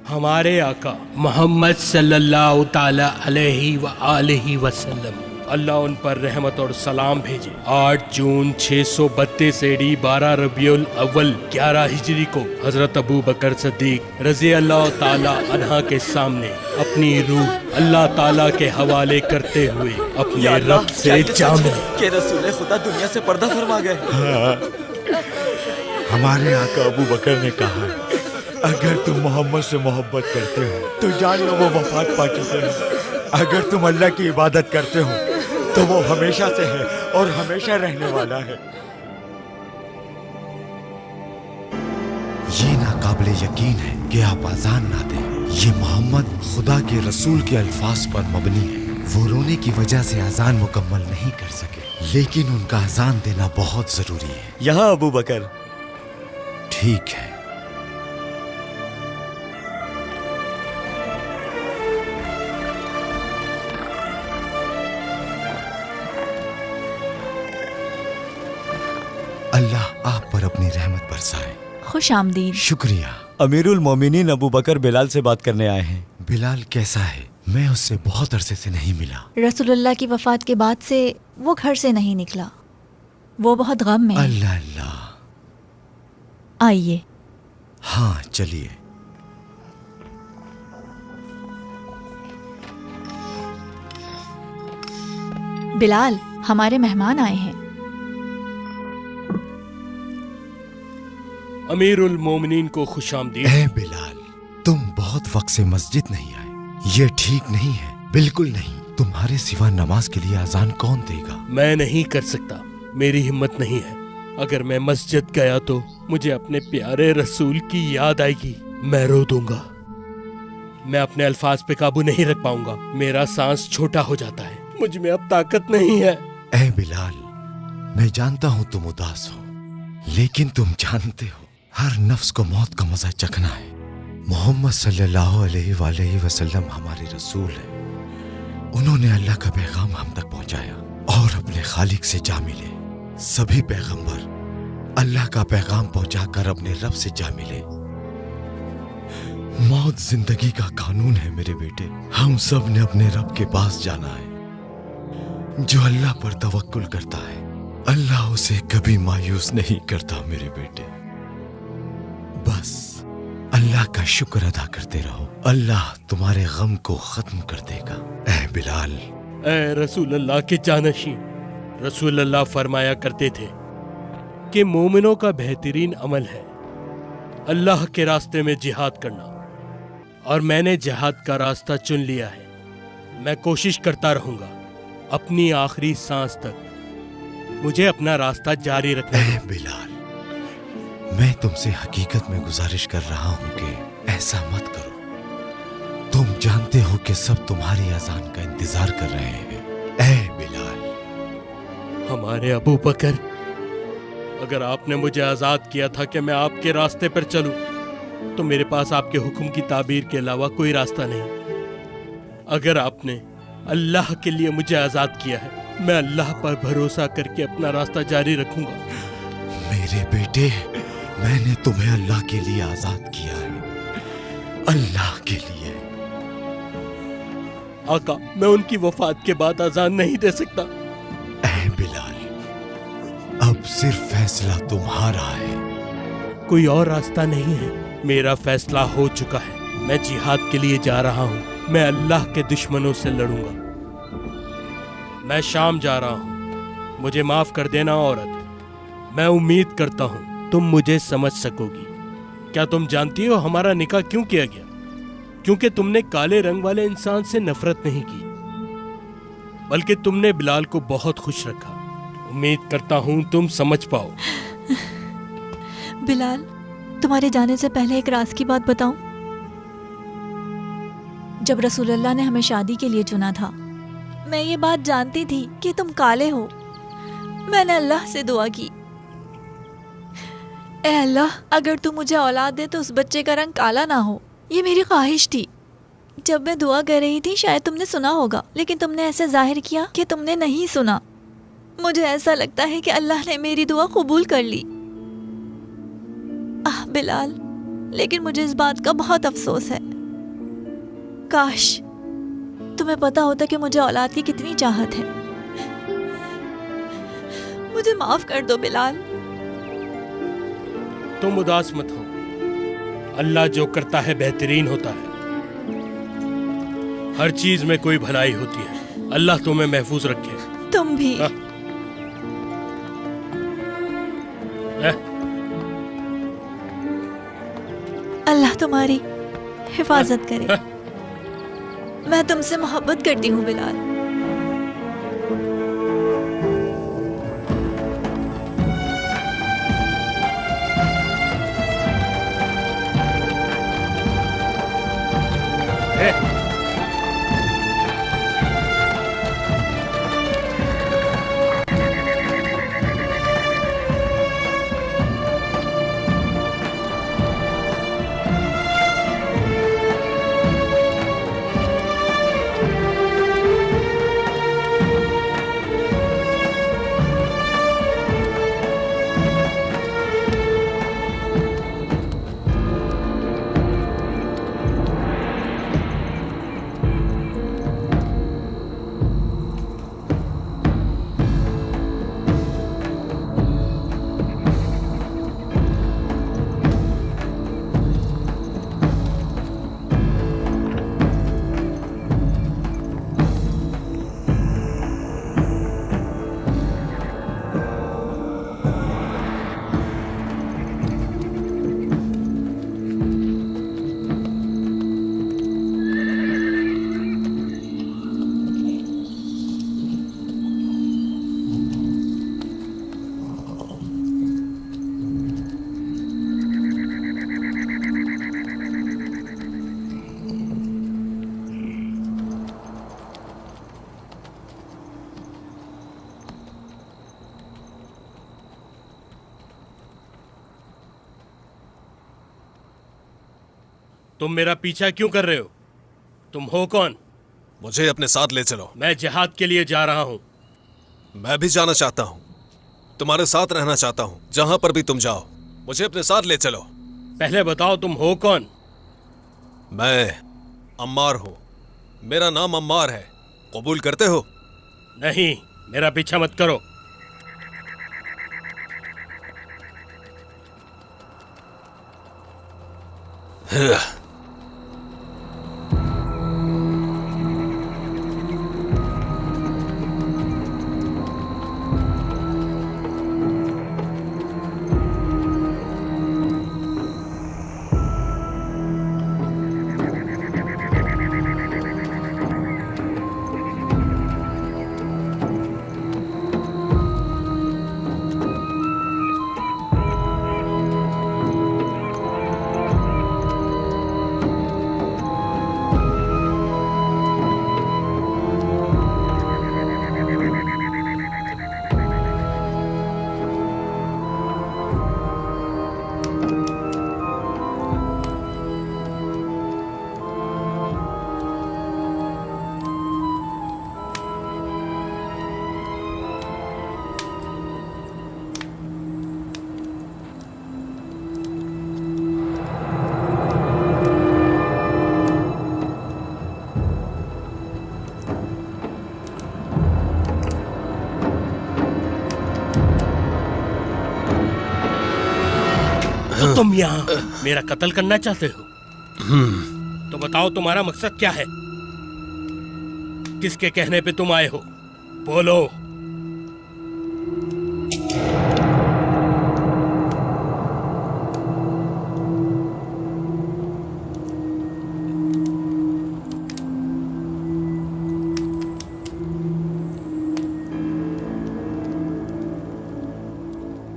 हमारे आका मोहम्मद सल्लल्लाहु ताला अलैहि व आलिहि वसल्लम, अल्लाह उन पर रहमत और सलाम भेजे, 8 जून 632 एडी 12 रबियुल अव्वल 11 हिजरी को हजरत अबू बकर सिद्दीक रज़ी अल्लाह ताला अन्हा के सामने अपनी रूह अल्लाह ताला के हवाले करते हुए अपने रब से जा मिले कि रसूल खुदा दुनिया से पर्दा फरमा गए। हाँ, हमारे आका अबू बकर ने कहा, अगर तुम मोहम्मद से मोहब्बत करते हो तो जान लो वो वफात पा चुके हैं। अगर तुम अल्लाह की इबादत करते हो तो वो हमेशा से है और हमेशा रहने वाला है। ये नाकाबिले यकीन है कि आप आजान ना दें। ये मोहम्मद खुदा के रसूल के अल्फाज पर मबनी है। वो रोने की वजह से अजान मुकम्मल नहीं कर सके, लेकिन उनका अजान देना बहुत जरूरी है। यहाँ अबू बकर। ठीक है। अल्लाह आप पर अपनी रहमत बरसाए। खुश आमदीद। शुक्रिया। अमीरुल मोमिनीन अबू बकर बिलाल से बात करने आए हैं। बिलाल कैसा है? मैं उससे बहुत अरसे से नहीं मिला। रसूलुल्लाह की वफात के बाद से वो घर से नहीं निकला। वो बहुत गम में है। अल्लाह अल्लाह। आइए। हाँ चलिए। बिलाल, हमारे मेहमान आए हैं। अमीरुल मोमिनीन को खुशामदीद। ए बिलाल, तुम बहुत वक्त से मस्जिद नहीं आए। ये ठीक नहीं है, बिल्कुल नहीं। तुम्हारे सिवा नमाज के लिए अजान कौन देगा? मैं नहीं कर सकता, मेरी हिम्मत नहीं है। अगर मैं मस्जिद गया तो मुझे अपने प्यारे रसूल की याद आएगी। मैं रो दूंगा। मैं अपने अल्फाज पे काबू नहीं रख पाऊंगा। मेरा सांस छोटा हो जाता है। मुझ में अब ताकत नहीं है। ए बिलाल, मैं जानता हूँ तुम उदास हो, लेकिन तुम जानते हो हर नफ्स को मौत का मजा चखना है। मोहम्मद सल्लल्लाहु अलैहि वसल्लम हमारे रसूल हैं। उन्होंने अल्लाह का पैगाम हम तक पहुंचाया और अपने खालिक से जा मिले। सभी पैगंबर अल्लाह का पैगाम पहुंचाकर अपने रब से जा मिले। मौत जिंदगी का कानून है मेरे बेटे। हम सब ने अपने रब के पास जाना है। जो अल्लाह पर तवक्कुल करता है, अल्लाह उसे कभी मायूस नहीं करता मेरे बेटे। बस अल्लाह का शुक्र अदा करते रहो, अल्लाह तुम्हारे गम को खत्म कर देगा। ए बिलाल। ए रसूल अल्लाह के जानशीं, रसूल अल्लाह फरमाया करते थे कि मोमिनों का बेहतरीन अमल है अल्लाह के रास्ते में जिहाद करना, और मैंने जिहाद का रास्ता चुन लिया है। मैं कोशिश करता रहूंगा अपनी आखिरी सांस तक। मुझे अपना रास्ता जारी रखना है। बिलाल, मैं तुमसे हकीकत में गुजारिश कर रहा हूं कि ऐसा मत करो। तुम जानते हो कि सब तुम्हारी अजान का इंतजार कर रहे हैं। ए बिलाल। हमारे अबू बकर, अगर आपने मुझे आजाद किया था कि मैं आपके रास्ते पर चलूं, तो मेरे पास आपके हुक्म की ताबीर के अलावा कोई रास्ता नहीं। अगर आपने अल्लाह के लिए मुझे आजाद किया है, मैं अल्लाह पर भरोसा करके अपना रास्ता जारी रखूंगा। मेरे बेटे, मैंने तुम्हें अल्लाह के लिए आजाद किया है, अल्लाह के लिए। आका, मैं उनकी वफात के बाद आजान नहीं दे सकता। ए बिलाल, अब सिर्फ फैसला तुम्हारा है। कोई और रास्ता नहीं है। मेरा फैसला हो चुका है। मैं जिहाद के लिए जा रहा हूँ। मैं अल्लाह के दुश्मनों से लड़ूंगा। मैं शाम जा रहा हूँ। मुझे माफ कर देना औरत। मैं उम्मीद करता हूँ तुम मुझे समझ सकोगी। क्या तुम जानती हो हमारा निकाह क्यों किया गया? क्योंकि तुमने काले रंग वाले इंसान से नफरत नहीं की, बल्कि तुमने बिलाल को बहुत खुश रखा। उम्मीद करता हूँ तुम समझ पाओ। बिलाल, तुम्हारे जाने से पहले एक राज की बात बताऊं? जब रसूलुल्लाह ने हमें शादी के लिए चुना था, मैं ये बात जानती थी कि तुम काले हो। मैंने अल्लाह से दुआ की, ए अल्लाह, अगर तू मुझे औलाद दे तो उस बच्चे का रंग काला ना हो। ये मेरी ख्वाहिश थी। जब मैं दुआ कर रही थी, शायद तुमने सुना होगा, लेकिन तुमने ऐसे जाहिर किया कि तुमने नहीं सुना। मुझे ऐसा लगता है कि अल्लाह ने मेरी दुआ कबूल कर ली। आह बिलाल, लेकिन मुझे इस बात का बहुत अफसोस है। काश तुम्हें पता होता कि मुझे औलाद की कितनी चाहत है। मुझे माफ कर दो बिलाल। तुम उदास मत हो, अल्लाह जो करता है बेहतरीन होता है। हर चीज में कोई भलाई होती है। अल्लाह तुम्हें महफूज रखे। तुम भी। अल्लाह तुम्हारी हिफाजत करे। मैं तुमसे मोहब्बत करती हूँ बिलाल। तुम मेरा पीछा क्यों कर रहे हो? तुम हो कौन? मुझे अपने साथ ले चलो। मैं जिहाद के लिए जा रहा हूं। मैं भी जाना चाहता हूं, तुम्हारे साथ रहना चाहता हूं। जहां पर भी तुम जाओ मुझे अपने साथ ले चलो। पहले बताओ तुम हो कौन? मैं अम्मार हूं। मेरा नाम अम्मार है। कबूल करते हो? नहीं, मेरा पीछा मत करो। तो तुम यहाँ मेरा कत्ल करना चाहते हो? तो बताओ तुम्हारा मकसद क्या है? किसके कहने पे तुम आए हो? बोलो।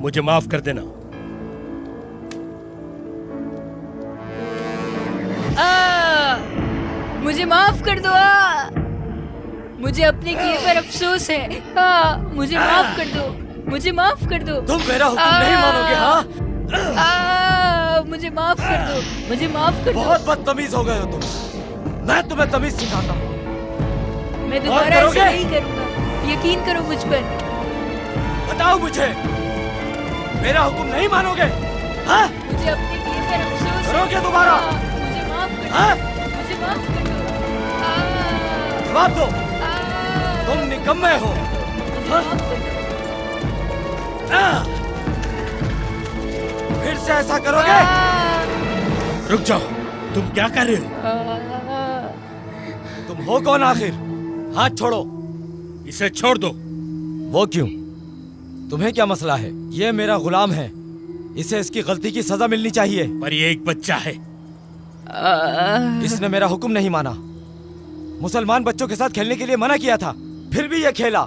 मुझे माफ कर देना। मुझे माफ कर दो। मुझे अपने किए पर अफसोस है। मुझे माफ कर दो। मुझे माफ कर दो। तुम मेरा हुक्म नहीं मानोगे? हाँ, मुझे माफ कर दो। मुझे माफ कर दो। बहुत बदतमीज हो गए हो तुम। मैं तुम्हें तमीज सिखाता हूँ। मैं दोबारा ऐसा नहीं करूँगा। यकीन करो मुझ पर। बताओ मुझे, मेरा हुक्म नहीं मानोगे? हाँ? मुझे अपने किए पर अफसोस करोगे दोबारा? मुझे माफ कर दो। मुझे माफ कर दो। जवाब दो, तुम निकम्मे हो। फिर से ऐसा करोगे? रुक जाओ, तुम क्या कर रहे हो? तुम हो कौन आखिर? हाथ छोड़ो। इसे छोड़ दो। वो क्यों? तुम्हें क्या मसला है? ये मेरा गुलाम है, इसे इसकी गलती की सजा मिलनी चाहिए। पर ये एक बच्चा है। इसने मेरा हुक्म नहीं माना। मुसलमान बच्चों के साथ खेलने के लिए मना किया था, फिर भी ये खेला।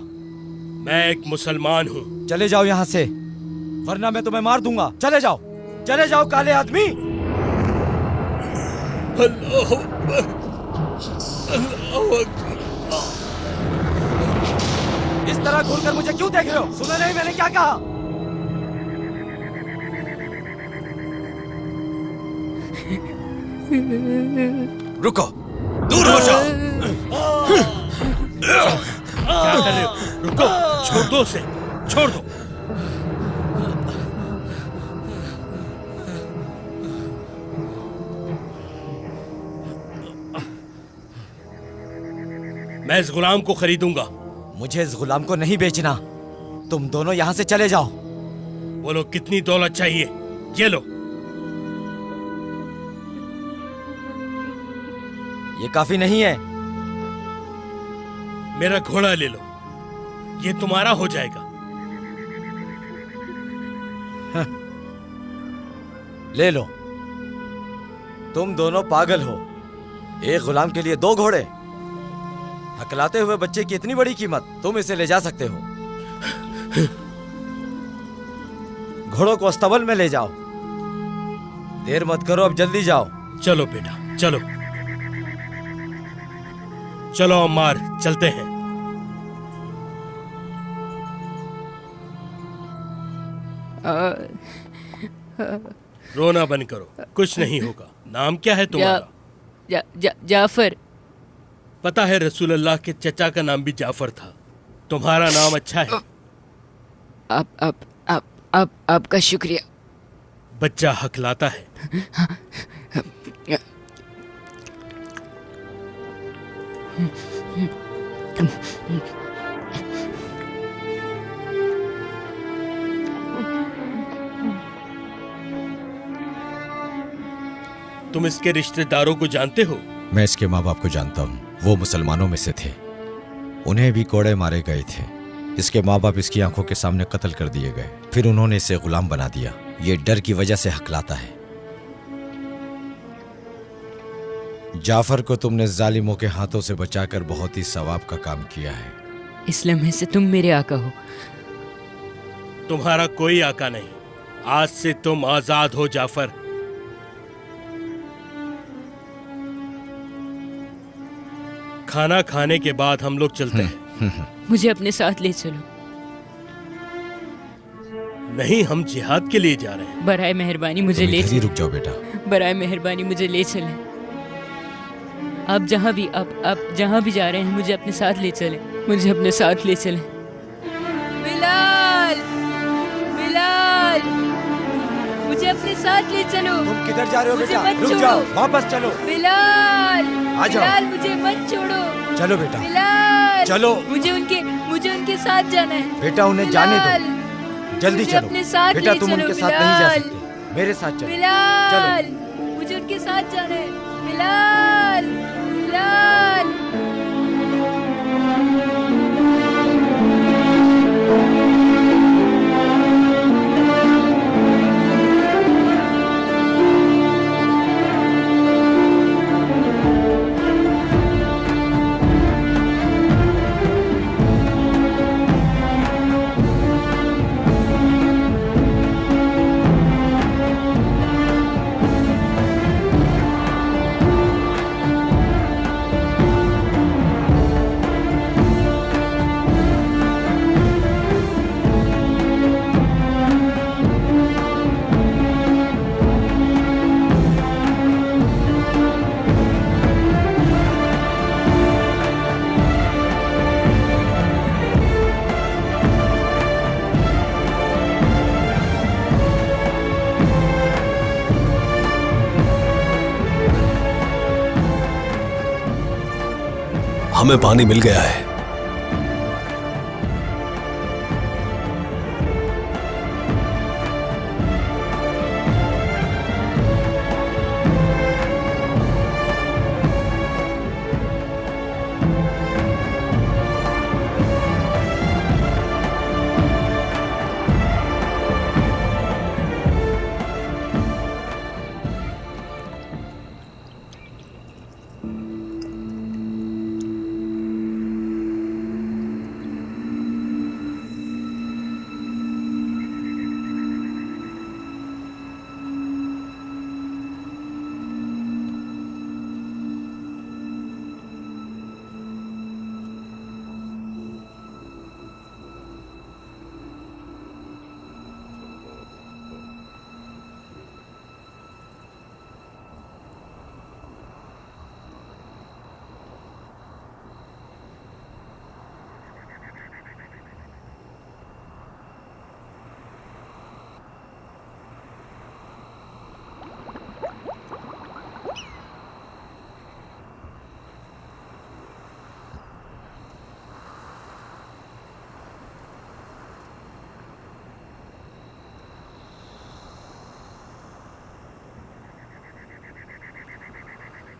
मैं एक मुसलमान हूँ। चले जाओ यहाँ से, वरना मैं तुम्हें मार दूंगा। चले जाओ, चले जाओ काले आदमी। अल्लाह अकबर, अल्लाह अकबर। इस तरह घूरकर मुझे क्यों देख रहे हो? सुना नहीं मैंने क्या कहा? रुको, दूर हो जाओ। क्या कर रहे हो? रुको, छोड़ दो उसे, छोड़ दो। मैं इस गुलाम को खरीदूंगा। मुझे इस गुलाम को नहीं बेचना। तुम दोनों यहाँ से चले जाओ। बोलो कितनी दौलत चाहिए? ये लो। ये काफी नहीं है। मेरा घोड़ा ले लो, ये तुम्हारा हो जाएगा। ले लो। तुम दोनों पागल हो। एक गुलाम के लिए 2 घोड़े? हकलाते हुए बच्चे की इतनी बड़ी कीमत? तुम इसे ले जा सकते हो। घोड़ों को अस्तबल में ले जाओ। देर मत करो, अब जल्दी जाओ। चलो बेटा, चलो चलो अम्मार, चलते हैं। रोना बंद करो, कुछ नहीं होगा। नाम क्या है तुम्हारा? जाफर। पता है रसूल अल्लाह के चचा का नाम भी जाफर था। तुम्हारा नाम अच्छा है। आपका शुक्रिया। बच्चा हकलाता है। तुम इसके रिश्तेदारों को जानते हो? मैं इसके माँ बाप को जानता हूँ। वो मुसलमानों में से थे, उन्हें भी कोड़े मारे गए थे। इसके माँ बाप इसकी आंखों के सामने कत्ल कर दिए गए, फिर उन्होंने इसे गुलाम बना दिया। ये डर की वजह से हकलाता है। जाफर को तुमने जालिमों के हाथों से बचाकर बहुत ही सवाब का काम किया है। इस लम्हे से तुम मेरे आका हो। तुम्हारा कोई आका नहीं। आज से तुम आजाद हो जाफर। खाना खाने के बाद हम लोग चलते हैं। मुझे अपने साथ ले चलो। नहीं, हम जिहाद के लिए जा रहे हैं। बराए मेहरबानी मुझे ले चलो। रुक जाओ बेटा। बराए मेहरबानी मुझे ले चलें। आप जहाँ भी जा रहे हैं मुझे अपने साथ ले चलें। मुझे अपने साथ ले चलें। बिलाल, बिलाल, मुझे अपने साथ ले चलो। तुम किधर जा रहे हो बेटा? मुझे मत रुक जाओ, छोड़ो। वापस चलो। बिलाल, आ जाओ। बिलाल मुझे मत छोड़ो। चलो बेटा, बिलाल, चलो। मुझे उनके साथ जाना है। बेटा उन्हें जाने दो। जल्दी मुझे चलो अपने साथ बेटा, ले तुम चलो, उनके साथ नहीं जा बिलाल। सकते। मेरे साथ चलो। बिलाल, मुझे उनके साथ जाना है। बिलाल, बिलाल। हमें पानी मिल गया है।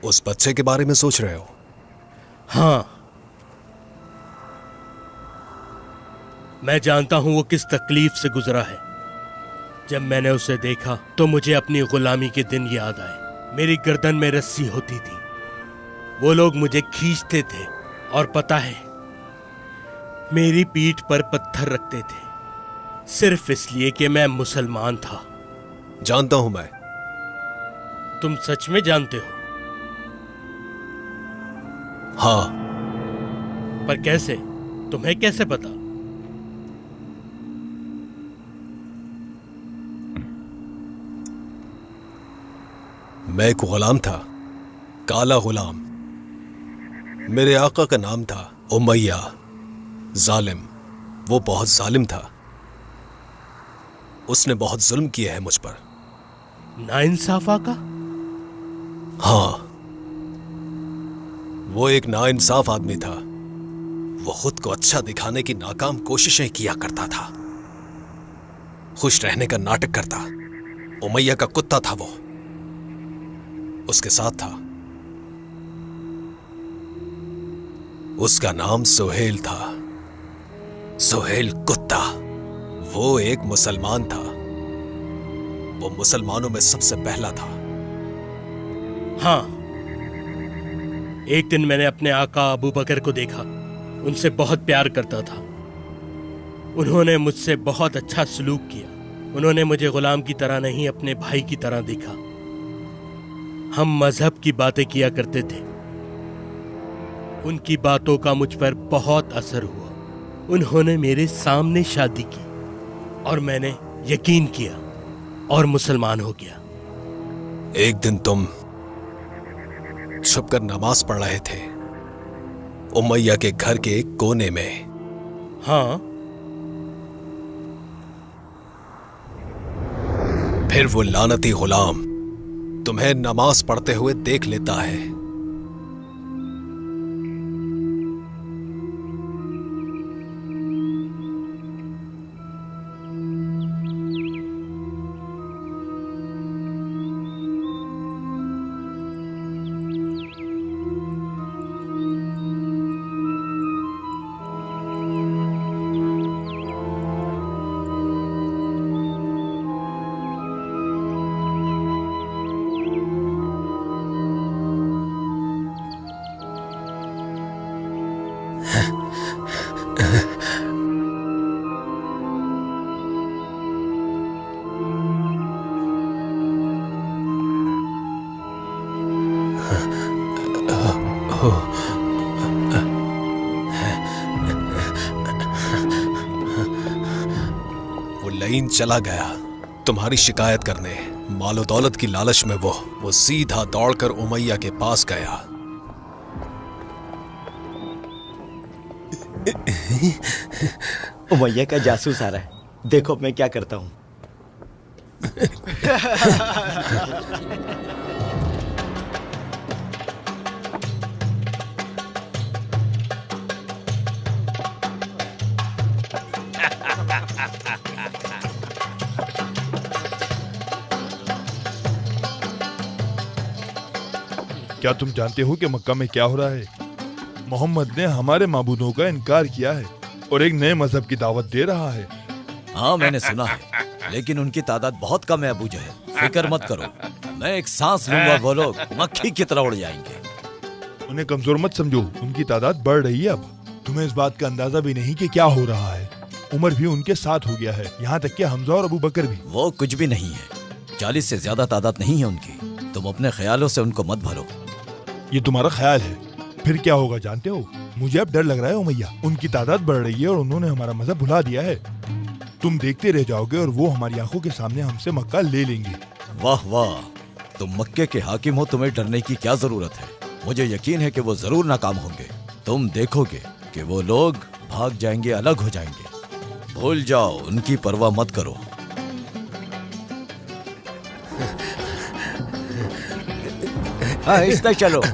उस बच्चे के बारे में सोच रहे हो? हाँ, मैं जानता हूं वो किस तकलीफ से गुजरा है। जब मैंने उसे देखा तो मुझे अपनी गुलामी के दिन याद आए। मेरी गर्दन में रस्सी होती थी, वो लोग मुझे खींचते थे और पता है मेरी पीठ पर पत्थर रखते थे, सिर्फ इसलिए कि मैं मुसलमान था। जानता हूं मैं। तुम सच में जानते हो? हाँ। पर कैसे? तुम्हें कैसे पता? मैं एक गुलाम था, काला गुलाम। मेरे आका का नाम था उमैया जालिम। वो बहुत जालिम था, उसने बहुत जुल्म किया है मुझ पर। नाइंसाफा का? हाँ, वो एक नाइंसाफ आदमी था। वो खुद को अच्छा दिखाने की नाकाम कोशिशें किया करता था, खुश रहने का नाटक करता। उमैया का कुत्ता था वो, उसके साथ था। उसका नाम सुहेल था, सुहेल कुत्ता। वो एक मुसलमान था, वो मुसलमानों में सबसे पहला था। हाँ, एक दिन मैंने अपने आका अबू बकर को देखा, उनसे बहुत प्यार करता था। उन्होंने मुझसे बहुत अच्छा सलूक किया। उन्होंने मुझे गुलाम की तरह नहीं, अपने भाई की तरह देखा। हम मजहब की बातें किया करते थे। उनकी बातों का मुझ पर बहुत असर हुआ। उन्होंने मेरे सामने शादी की और मैंने यकीन किया और मुसलमान हो गया। एक दिन तुम छुपकर नमाज पढ़ रहे थे उमैया के घर के एक कोने में। हाँ। फिर वो लानती गुलाम तुम्हें नमाज पढ़ते हुए देख लेता है। चला गया तुम्हारी शिकायत करने। मालो दौलत की लालच में वो सीधा दौड़कर उमैया के पास गया। उमैया का जासूस आ रहा है, देखो मैं क्या करता हूं। क्या तुम जानते हो कि मक्का में क्या हो रहा है? मोहम्मद ने हमारे माबूदों का इनकार किया है और एक नए मजहब की दावत दे रहा है। हाँ मैंने सुना है, लेकिन उनकी तादाद बहुत कम है अबू जहल। फिक्र मत करो, मैं एक सांस लूंगा, वो लोग मक्खी की तरह उड़ जाएंगे। उन्हें कमजोर मत समझो, उनकी तादाद बढ़ रही है अब। तुम्हें इस बात का अंदाजा भी नहीं कि क्या हो रहा है। उमर भी उनके साथ हो गया है, यहाँ तक कि हमजा और अबू बकर भी। वो कुछ भी नहीं है, 40 से ज्यादा तादाद नहीं है उनकी। तुम अपने ख्यालों से उनको मत भरो। ये तुम्हारा ख्याल है, फिर क्या होगा जानते हो? मुझे अब डर लग रहा है उमैया, उनकी तादाद बढ़ रही है और उन्होंने हमारा मजहब भुला दिया है। तुम देखते रह जाओगे और वो हमारी आंखों के सामने हमसे मक्का ले लेंगे। वाह वाह, तुम मक्के के हाकिम हो, तुम्हें डरने की क्या जरूरत है। मुझे यकीन है कि वो जरूर नाकाम होंगे। तुम देखोगे कि वो लोग भाग जाएंगे, अलग हो जाएंगे। भूल जाओ, उनकी परवाह मत करो। हाँ इस तक चलो। क्या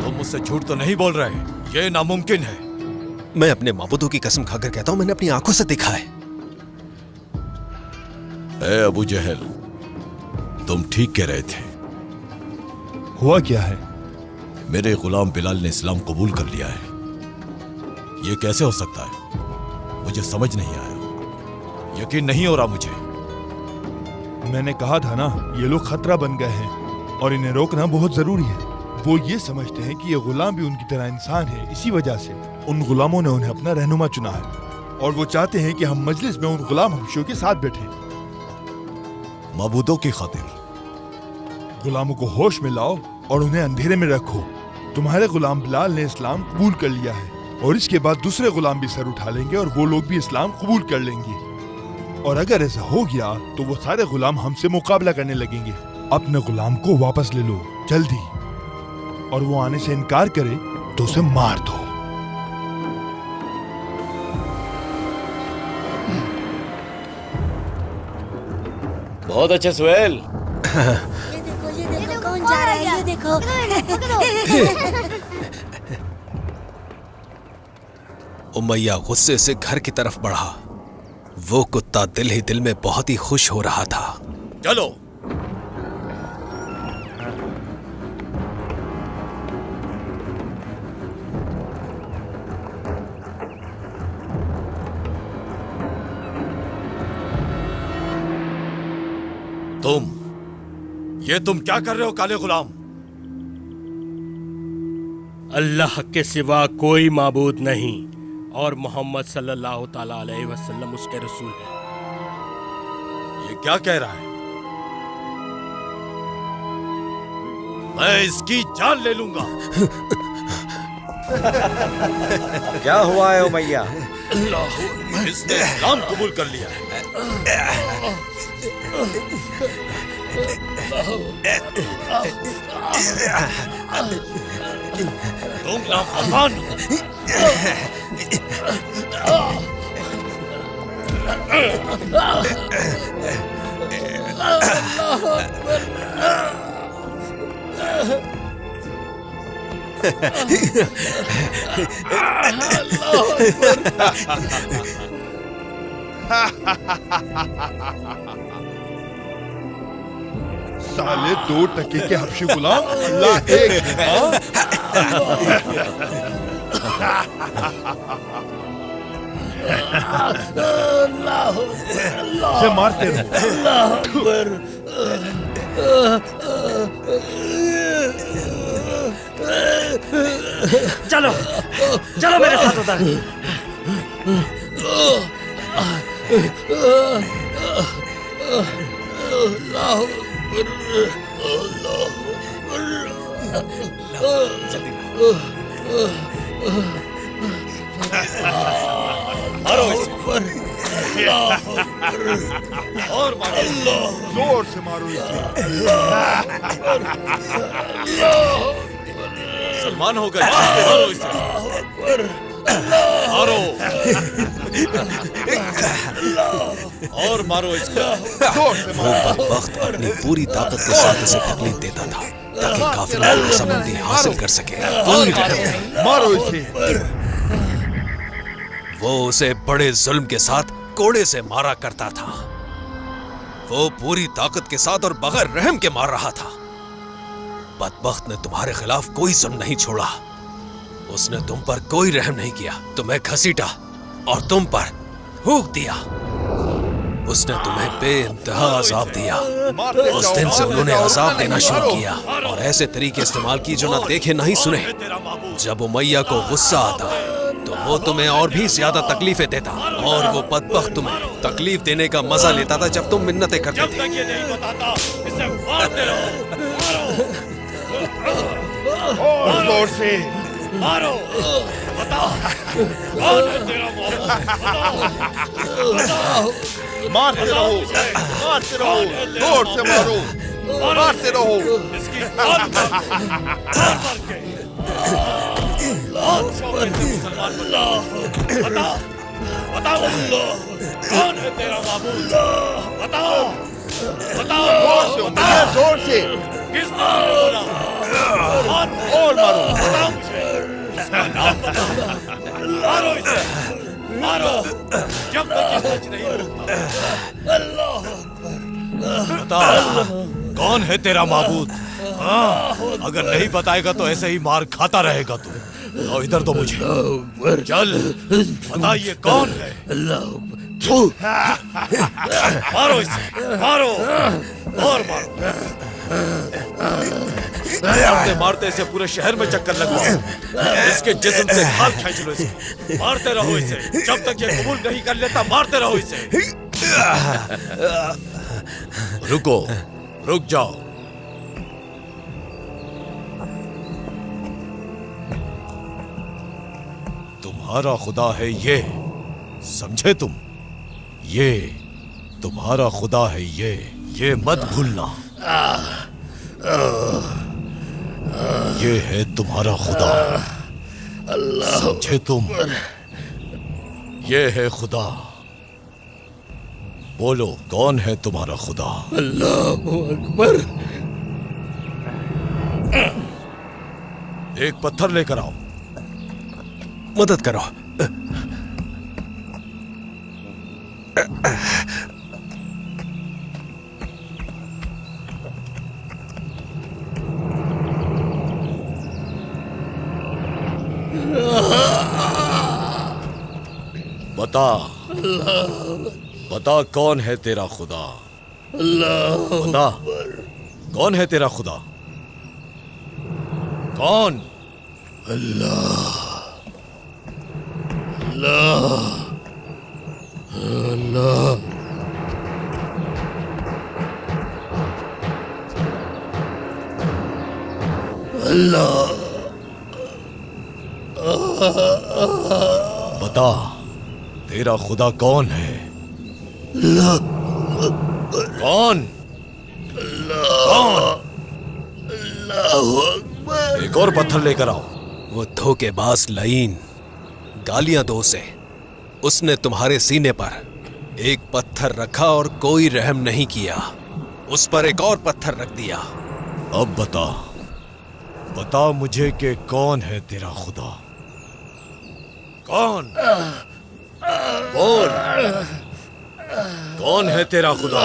तुम मुझसे झूठ तो नहीं बोल रहे? ये नामुमकिन है। मैं अपने माबूदों की कसम खाकर कहता हूं, मैंने अपनी आंखों से देखा है। ए अबू जहल, तुम ठीक कह रहे थे। हुआ क्या है? मेरे गुलाम बिलाल ने इस्लाम कबूल कर लिया है। ये कैसे हो सकता है? मुझे समझ नहीं आया, यकीन नहीं हो रहा मुझे। मैंने कहा था ना, ये लोग खतरा बन गए हैं और इन्हें रोकना बहुत जरूरी है। वो ये समझते हैं कि ये गुलाम भी उनकी तरह इंसान है, इसी वजह से उन गुलामों ने उन्हें अपना रहनुमा चुना है और वो चाहते हैं कि हम मजलिस में उन गुलाम हबशियों के साथ बैठे। माबूदों की खातिर गुलामों को होश में लाओ और उन्हें अंधेरे में रखो। तुम्हारे गुलाम बिलाल ने इस्लाम कबूल कर लिया है और इसके बाद दूसरे गुलाम भी सर उठा लेंगे और वो लोग भी इस्लाम कबूल कर लेंगे। और अगर ऐसा हो गया तो वो सारे गुलाम हमसे मुकाबला करने लगेंगे। अपने गुलाम को वापस ले लो जल्दी, और वो आने से इनकार करे तो उसे मार दो। बहुत अच्छा सुहेल। ये देखो कौन जा रहा है, ये देखो। उमैया गुस्से से घर की तरफ बढ़ा। वो कुत्ता दिल ही दिल में बहुत ही खुश हो रहा था। चलो। तुम क्या कर रहे हो काले गुलाम? अल्लाह के सिवा कोई माबूद नहीं और मोहम्मद सल्लल्लाहु ताला अलैहि वसल्लम उसके रसूल हैं। ये क्या कह रहा है? मैं इसकी जान ले लूंगा। क्या हुआ है उमैया? इसने इस्लाम कबूल कर लिया है। तुम नाफरमान हो। साले 2 टके के हबशी गुलाम, अल्लाह एक से मारते चलो चलो मेरे साथ उधर। मारो इसे। और मारो, जोर से मारो इसे। सलमान हो गए। मारो इसे, मारो और मारो इसको। जोर से मारो। वक्त अपनी पूरी ताकत के साथ उसे तकलीफ देता था। ताकि काफिर रजामंदी हासिल कर सके। कोई रहम नहीं। मारो इसे। वो उसे बड़े जुल्म के साथ कोड़े से मारा करता था। वो पूरी ताकत के साथ और बगैर रहम के मार रहा था। बदबख्त ने तुम्हारे खिलाफ कोई जुल्म नहीं छोड़ा। उसने तुम पर कोई रहम नहीं किया, तुम्हें घसीटा और तुम पर फूंक दिया। उसने तुम्हें बेइंतहा अज़ाब दिया। उस दिन से उन्होंने अज़ाब देना शुरू किया और ऐसे तरीके इस्तेमाल किए जो ना देखे ना ही सुने। जब उमैया को गुस्सा आता तो वो तुम्हें और भी ज्यादा तकलीफें देता और वो बदबख्त तुम्हें तकलीफ देने का मजा लेता था जब तुम मिन्नतें करते थे। और जोर से मारो। बताओ कौन है तेरा मारते रहो, मारते रहो, जोर से मारो, मारते रहो। इसकी मुसलमान बताओ, बताओ कौन है तेरा माबूद? बताओ, बताओ, जोर से किसने बोला? और मारो। बताओ मुझे, इसका नाम बताओ। मारो इसे, मारो जब तक ये सच नहीं होता। बता कौन है तेरा माबूद? हाँ, अगर नहीं बताएगा तो ऐसे ही मार खाता रहेगा तू। तो इधर तो मुझे चल बता ये कौन है? मारो इसे, मारो और मारो। मारते मारते इसे पूरे शहर में चक्कर लगवाओ। इसके जिस्म से खाल खींच लो इसे। मारते रहो इसे जब तक ये कबूल नहीं कर लेता। मारते रहो इसे। रुको, रुक जाओ। तुम्हारा खुदा है ये, समझे तुम? ये तुम्हारा खुदा है ये मत भूलना। ये है तुम्हारा खुदा, समझे तुम? ये है खुदा। बोलो कौन है तुम्हारा खुदा? अल्लाहु अकबर। एक पत्थर लेकर आओ। मदद करो। बता, बता कौन है तेरा खुदा? बता कौन है तेरा खुदा? कौन? अल्लाह, अल्लाह, अल्लाह। अल्लाह। बता तेरा खुदा कौन है? कौन? कौन? एक और पत्थर लेकर आओ। वो धोखेबाज लईन, गालियां दो उसे। उसने तुम्हारे सीने पर एक पत्थर रखा और कोई रहम नहीं किया। उस पर एक और पत्थर रख दिया। अब बता, बता मुझे कि कौन है तेरा खुदा? कौन? बोल, कौन है तेरा खुदा?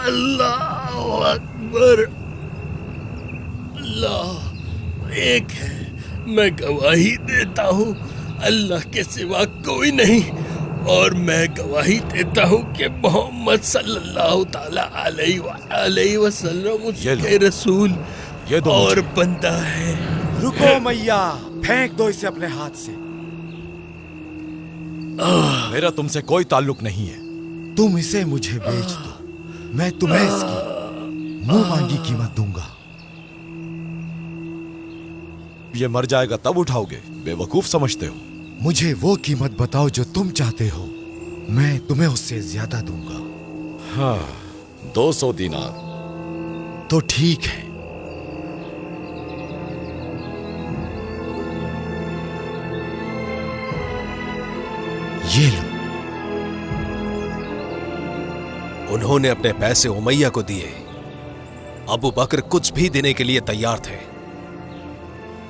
अल्लाह अकबर। अल्लाह एक है, मैं गवाही देता हूँ अल्लाह के सिवा कोई नहीं, और मैं गवाही देता हूँ कि मोहम्मद सल्लल्लाहु ताला अलैहि वसल्लम उसके रसूल ये दो और बंदा है। रुको मैया, फेंक दो इसे अपने हाथ से। मेरा तुमसे कोई ताल्लुक नहीं है। तुम इसे मुझे बेच दो, मैं तुम्हें इसकी मुंह मांगी कीमत दूंगा। ये मर जाएगा तब उठाओगे? बेवकूफ समझते हो? मुझे वो कीमत बताओ जो तुम चाहते हो, मैं तुम्हें उससे ज्यादा दूंगा। हाँ, 200 दीनार। तो ठीक है। ये लो। उन्होंने अपने पैसे उमैया को दिए। अबू बकर कुछ भी देने के लिए तैयार थे,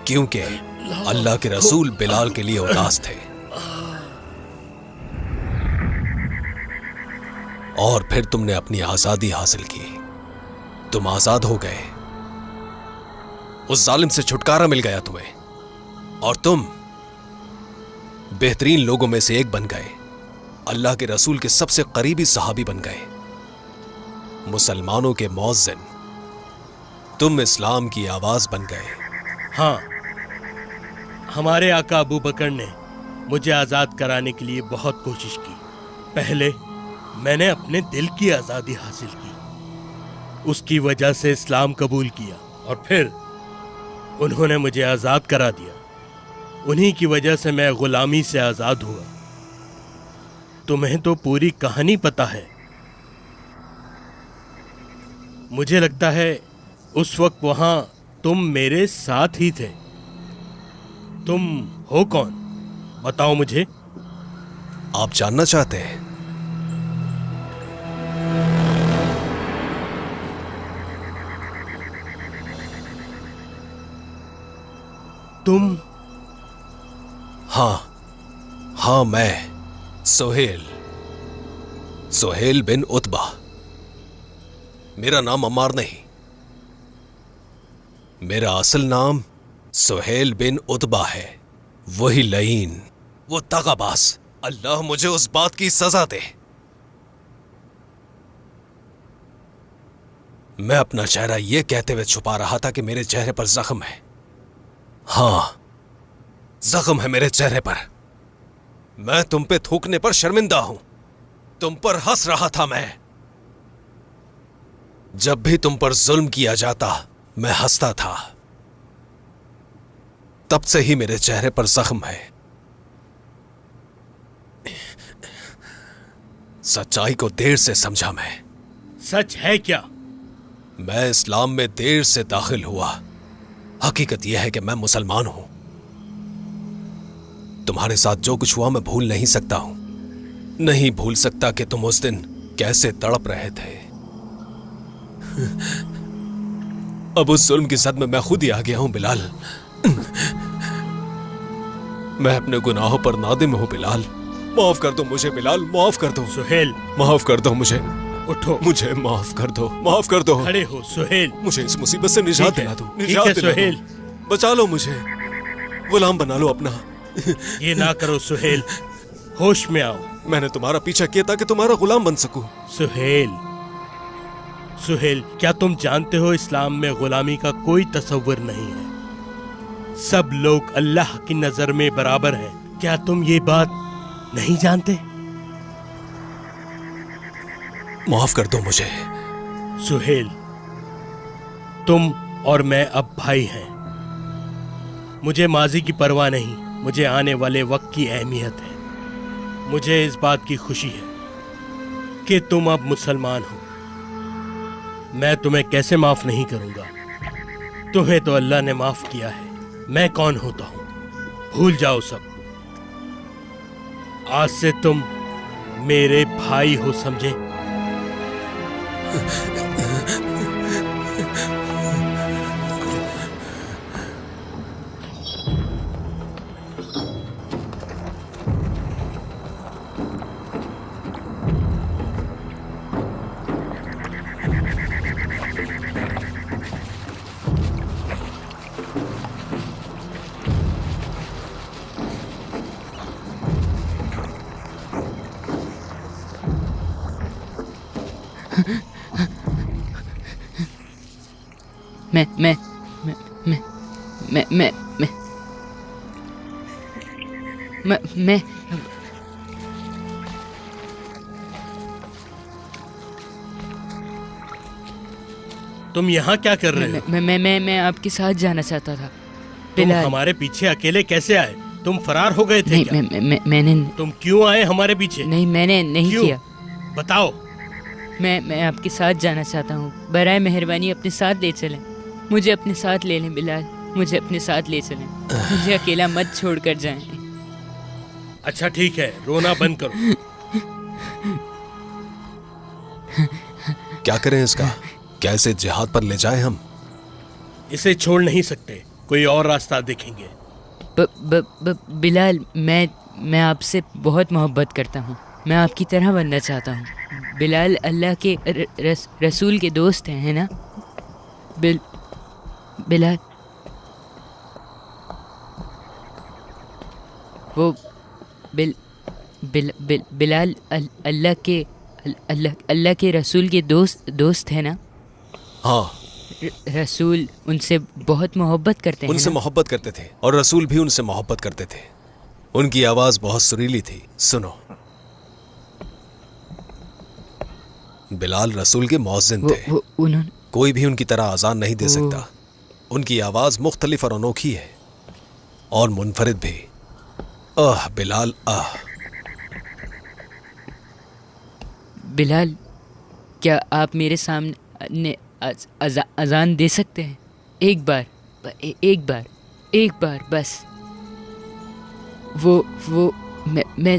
क्योंकि अल्लाह के रसूल बिलाल के लिए उदास थे। और फिर तुमने अपनी आजादी हासिल की, तुम आजाद हो गए, उस जालिम से छुटकारा मिल गया तुम्हें, और तुम बेहतरीन लोगों में से एक बन गए, अल्लाह के रसूल के सबसे करीबी सहाबी बन गए, मुसलमानों के मौज़िन, तुम इस्लाम की आवाज बन गए। हाँ, हमारे आका अबू बकर ने मुझे आजाद कराने के लिए बहुत कोशिश की। पहले मैंने अपने दिल की आजादी हासिल की, उसकी वजह से इस्लाम कबूल किया, और फिर उन्होंने मुझे आजाद करा दिया। उन्हीं की वजह से मैं गुलामी से आजाद हुआ। तुम्हें तो पूरी कहानी पता है। मुझे लगता है उस वक्त वहां तुम मेरे साथ ही थे। तुम हो कौन, बताओ मुझे। आप जानना चाहते हैं? तुम? हाँ, मैं सोहेल बिन उतबा। मेरा नाम अम्मार नहीं, मेरा असल नाम सोहेल बिन उतबा है। वही लईन, वो दगाबाज, अल्लाह मुझे उस बात की सजा दे। मैं अपना चेहरा यह कहते हुए छुपा रहा था कि मेरे चेहरे पर जख्म है। हाँ, जख्म है मेरे चेहरे पर। मैं तुम पे थूकने पर शर्मिंदा हूं। तुम पर हंस रहा था मैं। जब भी तुम पर जुल्म किया जाता मैं हंसता था। तब से ही मेरे चेहरे पर जख्म है। सच्चाई को देर से समझा मैं। सच है क्या? मैं इस्लाम में देर से दाखिल हुआ। हकीकत यह है कि मैं मुसलमान हूं। तुम्हारे साथ जो कुछ हुआ मैं भूल नहीं सकता हूं। नहीं भूल सकता कि तुम उस दिन कैसे तड़प रहे थे। अब उस जुल्म की सद में मैं खुद ही आ गया हूं बिलाल। मैं अपने गुनाहों पर नादिम हूं बिलाल। माफ कर दो मुझे बिलाल, माफ कर दो। सुहेल, माफ कर दो मुझे। उठो, मुझे माफ कर दो, माफ कर दो। खड़े हो सुहेल। मुझे इस मुसीबत से निजात दिला दो, निजात दिला सुहेल। दो। बचा लो मुझे, गुलाम बना लो अपना। ये ना करो सुहेल, होश में आओ। मैंने तुम्हारा पीछा किया ताकि तुम्हारा गुलाम बन सकूं। सुहेल, क्या तुम जानते हो इस्लाम में गुलामी का कोई तस्वर नहीं है। सब लोग अल्लाह की नजर में बराबर हैं। क्या तुम ये बात नहीं जानते? माफ कर दो मुझे। सुहेल, तुम और मैं अब भाई हैं। मुझे माजी की परवाह नहीं, मुझे आने वाले वक्त की अहमियत है। मुझे इस बात की खुशी है कि तुम अब मुसलमान हो। मैं तुम्हें कैसे माफ नहीं करूंगा? तुम्हें तो अल्लाह ने माफ किया है। मैं कौन होता हूं? भूल जाओ सब। आज से तुम मेरे भाई हो, समझे? मैं तुम यहाँ क्या कर रहे हो? मैं आपके साथ जाना चाहता था। तुम हमारे पीछे अकेले कैसे आए? तुम फरार हो गए थे? नहीं, क्या? मैंने। तुम क्यों आए हमारे पीछे? नहीं, मैंने नहीं किया। बताओ। मैं आपके साथ जाना चाहता हूँ। बराए मेहरबानी अपने साथ ले चलें। मुझे अपने साथ ले लें बिलाल, मुझे अपने साथ ले चलें। मुझे अकेला मत छोड़कर जाएं। अच्छा ठीक है, रोना बंद करो। क्या करें इसका? क्या इसे जिहाद पर ले जाएं हम? इसे छोड़ नहीं सकते, कोई और रास्ता देखेंगे। बिलाल, मैं आपसे बहुत मोहब्बत करता हूँ। मैं आपकी तरह बनना चाहता हूँ। बिलाल अल्लाह के रसूल के दोस्त हैं, है ना? बिलाल, वो बिलाल अल्लाह के रसूल के दोस्त है ना? हाँ। रसूल उनसे बहुत मोहब्बत करते हैं। उनसे मोहब्बत करते थे और रसूल भी उनसे मोहब्बत करते थे। उनकी आवाज बहुत सुरीली थी। सुनो, बिलाल रसूल के मौज़िन थे। कोई भी उनकी तरह अजान नहीं दे सकता। उनकी आवाज मुख्तलिफ और अनोखी है और मुनफरिद भी। आह बिलाल, आह। बिलाल, क्या आप मेरे सामने अजान दे सकते हैं? एक बार बस। वो मैं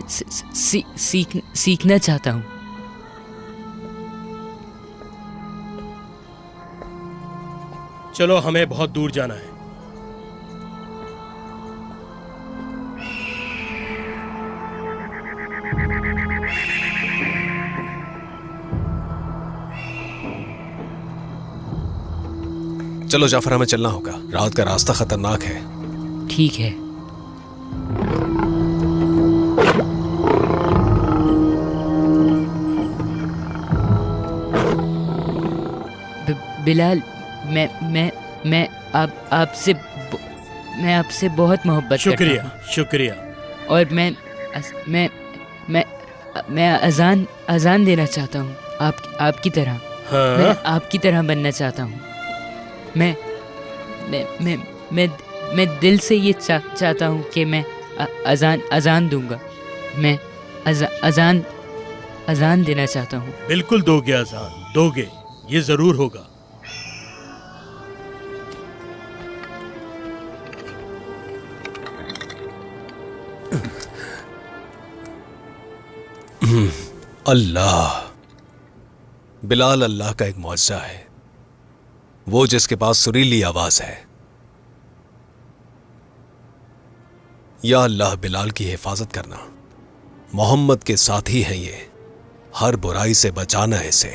सीखना चाहता हूँ। चलो, हमें बहुत दूर जाना है। चलो जाफर, हमें चलना होगा। रात का रास्ता खतरनाक है। ठीक है। बिलाल, मैं आपसे बहुत मोहब्बत करता हूँ। शुक्रिया। और मैं अजान देना चाहता हूँ आपकी तरह। हाँ? मैं आपकी तरह बनना चाहता हूँ। मैं दिल से ये चाहता हूँ कि मैं अजान दूंगा। मैं अजान देना चाहता हूँ। बिल्कुल दोगे अजान, दोगे, ये जरूर होगा। अल्लाह। बिलाल अल्लाह का एक मौजज़ा है, वो जिसके पास सुरीली आवाज है। या अल्लाह, बिलाल की हिफाजत करना। मोहम्मद के साथी हैं ये, हर बुराई से बचाना है इसे।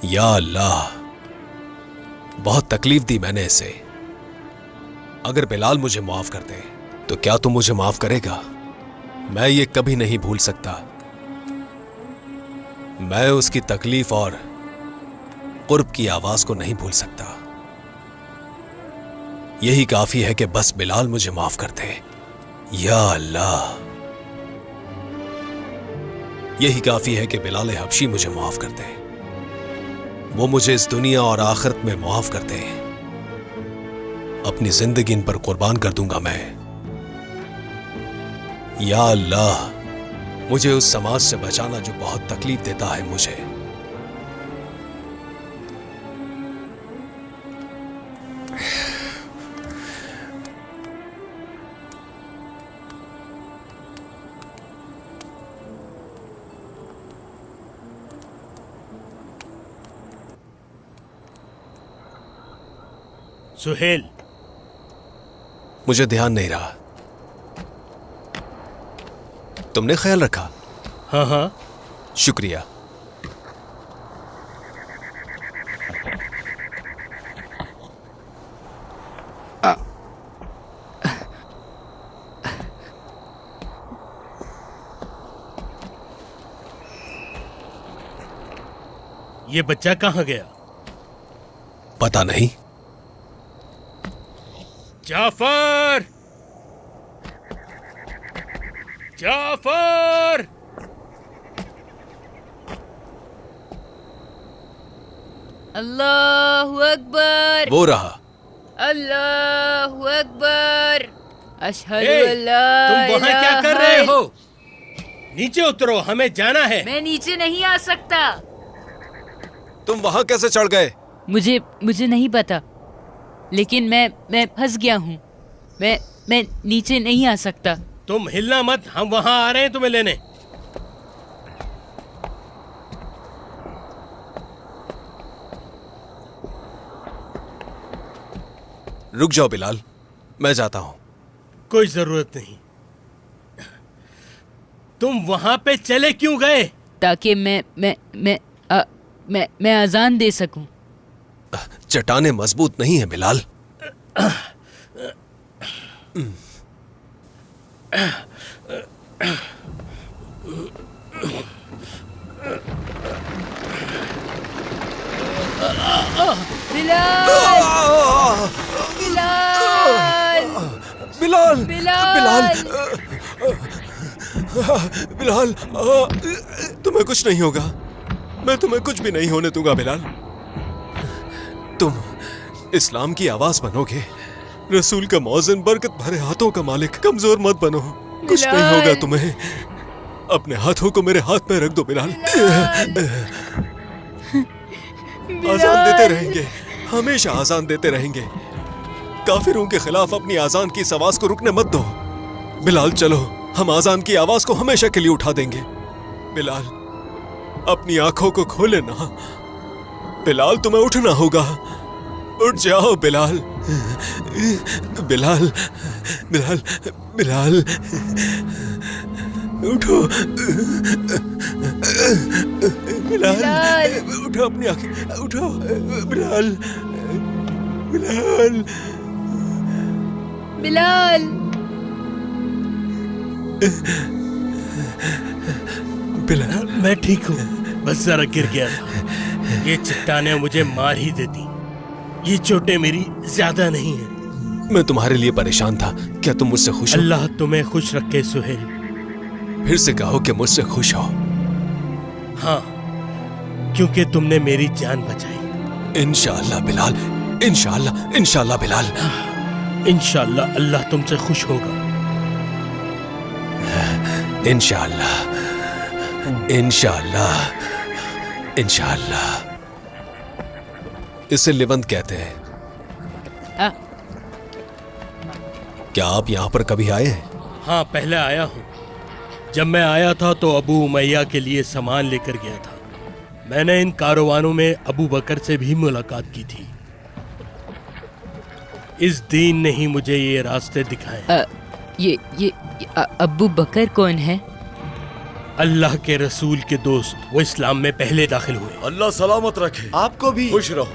या अल्लाह, बहुत तकलीफ दी मैंने इसे। अगर बिलाल मुझे माफ कर दे तो क्या तू मुझे माफ करेगा? मैं ये कभी नहीं भूल सकता। मैं उसकी तकलीफ और कुर्ब की आवाज को नहीं भूल सकता। यही काफी है कि बस बिलाल मुझे माफ कर दे। या अल्लाह, यही काफी है कि बिलाल हबशी मुझे माफ कर दे। वो मुझे इस दुनिया और आखिरत में माफ कर दे। अपनी जिंदगी इन पर कुर्बान कर दूंगा मैं। या अल्लाह, मुझे उस समाज से बचाना जो बहुत तकलीफ देता है मुझे। सुहेल, मुझे ध्यान नहीं रहा। तुमने ख्याल रखा? हाँ हाँ, शुक्रिया। ये बच्चा कहाँ गया? पता नहीं। जाफर! जाफर! अल्लाहु अकबर। वो रहा। अल्लाहु अकबर। अशहदु ए, अल्ला तुम वहाँ क्या कर रहे हो? नीचे उतरो, हमें जाना है। मैं नीचे नहीं आ सकता। तुम वहाँ कैसे चढ़ गए? मुझे नहीं पता, लेकिन मैं फंस गया हूँ। मैं नीचे नहीं आ सकता। तुम हिलना मत, हम वहाँ आ रहे हैं तुम्हें लेने। रुक जाओ बिलाल, मैं जाता हूँ। कोई जरूरत नहीं। तुम वहाँ पे चले क्यों गए? ताकि मैं अजान दे सकूं। चट्टानें मजबूत नहीं है बिलाल। बिलाल! बिलाल! बिलाल! बिलाल! तुम्हें कुछ नहीं होगा। मैं तुम्हें कुछ भी नहीं होने दूंगा बिलाल। तुम इस्लाम की आवाज बनोगे, रसूल का मौज़िन, बरकत भरे हाथों का मालिक। कमजोर मत बनो, कुछ नहीं होगा तुम्हें। अपने हाथों को मेरे हाथ में रख दो बिलाल। आजान देते रहेंगे, हमेशा आजान देते रहेंगे। काफिरों के खिलाफ अपनी आजान की इस आवाज को रुकने मत दो। बिलाल चलो, हम आजान की आवाज को हमेशा के लिए उठा देंगे। बिलाल अपनी आंखों को खोले ना। बिलाल तुम्हें उठना होगा, उठ जाओ बिलाल। बिलाल बिलाल बिलाल उठो। बिलाल उठो, अपनी आंखें उठो। बिलाल बिलाल बिलाल! बिलाल मैं ठीक हूँ, बस जरा गिर गया था। ये चट्टानें मुझे मार ही देती। ये चोटें मेरी ज्यादा नहीं है। मैं तुम्हारे लिए परेशान था। क्या तुम मुझसे खुश हो? अल्लाह तुम्हें खुश रखे सुहेल। फिर से कहो कि मुझसे खुश हो। हाँ, क्योंकि तुमने मेरी जान बचाई। इंशाअल्लाह बिलाल, इंशाअल्लाह, इंशाअल्लाह बिलाल। इंशाअल्लाह अल्लाह तुमसे खुश होगा। इंशाअल्लाह, इंशाअल्लाह, इंशाअल्लाह। इसे लिवंत कहते हैं। क्या आप यहाँ पर कभी आए हैं? हाँ, पहले आया हूँ। जब मैं आया था तो अबू उमैया के लिए सामान लेकर गया था। मैंने इन कारवानों में अबू बकर से भी मुलाकात की थी। इस दीन ने ही मुझे ये रास्ते दिखाए। ये अबू बकर कौन है? अल्लाह के रसूल के दोस्त, वो इस्लाम में पहले दाखिल हुए। अल्लाह सलामत रखे। आपको भी। खुश रहो।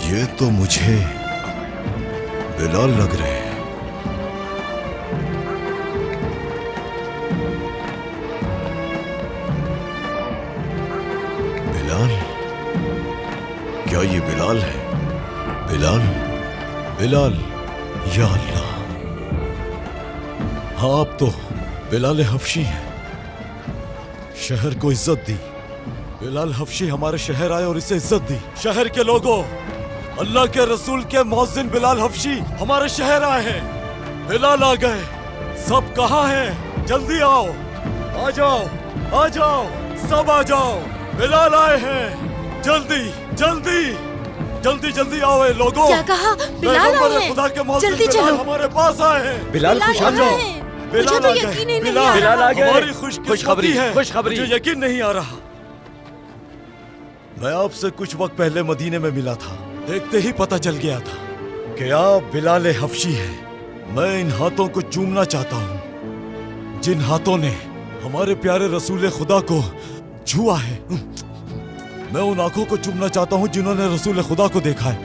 ये तो मुझे बिलाल लग रहे हैं। बिलाल? क्या ये बिलाल है? बिलाल, बिलाल, या अल्लाह! हाँ, आप तो बिलाल हफ्शी हैं। शहर को इज्जत दी। बिलाल हफ्शी हमारे शहर आए और इसे इज्जत दी। शहर के लोगों, अल्लाह के रसूल के मौज़िन बिलाल हफ्शी हमारे शहर आए हैं। बिलाल आ गए। सब कहाँ हैं? जल्दी आओ, आ जाओ, आ जाओ, सब आ जाओ। बिलाल आए हैं। जल्दी जल्दी जल्दी जल्दी आओ ए लोगों। क्या कहा? बिलाल आए हैं। खुदा के मौज़िन जल्दी बिलाल चलो। हमारे पास आए हैं। बिलाल खुश आ जाओ। बिलाल तो आ गए। यकीन ही नहीं बिलाल आ रहा। बिलाल आ गए। हमारी खुशखबरी है। खुशखबरी। मुझे यकीन नहीं आ रहा। मैं आपसे कुछ वक्त पहले मदीने में मिला था। देखते ही पता चल गया था कि आप बिलाल हफ्शी हैं। मैं इन हाथों को चूमना चाहता हूँ, जिन हाथों ने हमारे प्यारे रसूल खुदा को छुआ है। मैं उन आंखों को चूमना चाहता हूँ जिन्होंने रसूल खुदा को देखा है।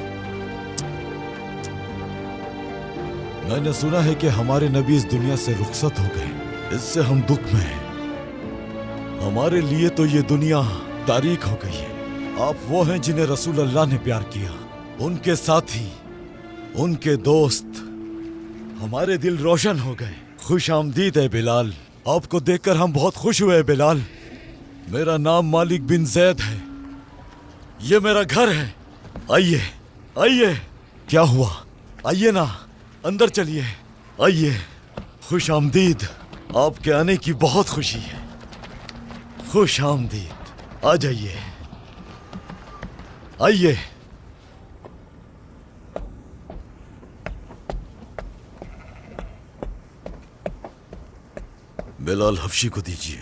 मैंने सुना है कि हमारे नबी इस दुनिया से रुखसत हो गए। इससे हम दुख में हैं। हमारे लिए तो ये दुनिया तारीख हो गई है। आप वो हैं जिन्हें रसूल अल्लाह ने प्यार किया, उनके साथी, उनके दोस्त। हमारे दिल रोशन हो गए। खुश आमदीद है बिलाल, आपको देखकर हम बहुत खुश हुए बिलाल। मेरा नाम मालिक बिन जैद है, ये मेरा घर है। आइए आइए। क्या हुआ? आइए ना, अंदर चलिए। आइए। खुश आमदीद, आपके आने की बहुत खुशी है। खुश आमदीद, आ जाइए। आइए। बिलाल हफ्शी को दीजिए।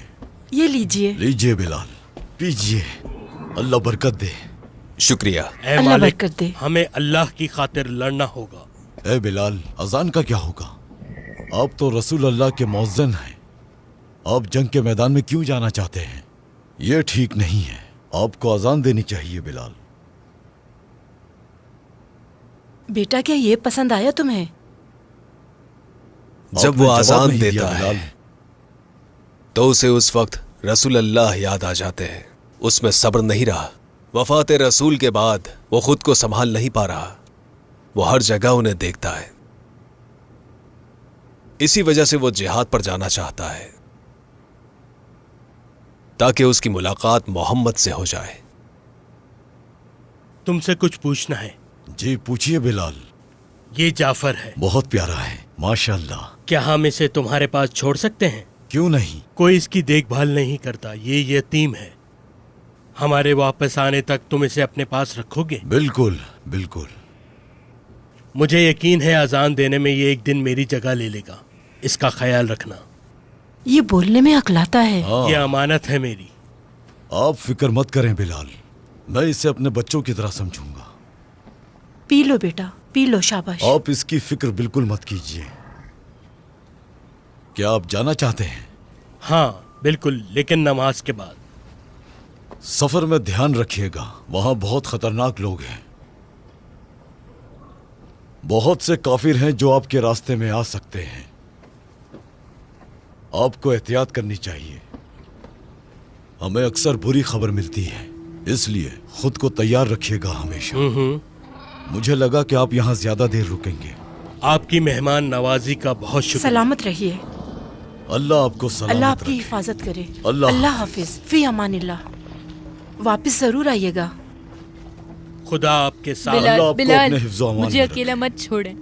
ये लीजिए। लीजिए बिलाल, पीजिए। अल्लाह बरकत दे। शुक्रिया। ऐ अल्लाह मालिक, बरकत दे। हमें अल्लाह की खातिर लड़ना होगा। ए बिलाल, अजान का क्या होगा? आप तो रसूल अल्लाह के मौज़िन हैं। आप जंग के मैदान में क्यों जाना चाहते हैं? ये ठीक नहीं है। आपको अजान देनी चाहिए बिलाल। बेटा, क्या ये पसंद आया तुम्हें? जब वो आपने जवाब अजान नहीं देता दिया, है बिलाल। तो उसे उस वक्त रसूल अल्लाह याद आ जाते हैं। उसमें सब्र नहीं रहा। वफात रसूल के बाद वो खुद को संभाल नहीं पा रहा। वो हर जगह उन्हें देखता है। इसी वजह से वो जिहाद पर जाना चाहता है ताकि उसकी मुलाकात मोहम्मद से हो जाए। तुमसे कुछ पूछना है। जी पूछिए बिलाल। ये जाफर है, बहुत प्यारा है, माशाल्लाह। क्या हम इसे तुम्हारे पास छोड़ सकते हैं? क्यों नहीं? कोई इसकी देखभाल नहीं करता। ये यतीम है। हमारे वापस आने तक तुम इसे अपने पास रखोगे? बिल्कुल बिल्कुल। मुझे यकीन है अजान देने में ये एक दिन मेरी जगह ले लेगा। इसका ख्याल रखना। ये बोलने में अकलाता है। ये अमानत है मेरी। आप फिक्र मत करें बिलाल, मैं इसे अपने बच्चों की तरह समझूंगा। पी लो बेटा, पी लो, शाबाश। आप इसकी फिक्र बिल्कुल मत कीजिए। क्या आप जाना चाहते हैं? हाँ बिल्कुल, लेकिन नमाज के बाद। सफर में ध्यान रखिएगा, वहां बहुत खतरनाक लोग हैं। बहुत से काफिर हैं जो आपके रास्ते में आ सकते हैं। आपको एहतियात करनी चाहिए। हमें अक्सर बुरी खबर मिलती है, इसलिए खुद को तैयार रखिएगा हमेशा। मुझे लगा कि आप यहाँ ज्यादा देर रुकेंगे। आपकी मेहमान नवाजी का बहुत शुक्रिया। सलामत रहिए। अल्लाह आपको सलामत अल्लाह आपकी रखे। हिफाजत करे। अल्लाह हाफिज, फी अमानिल्लाह। वापस जरूर आइएगा। खुदा आपके साथ। बिलाल, आपको बिलाल, अपने हिफ्ज़ो अमान मुझे में अकेला मत छोड़ें।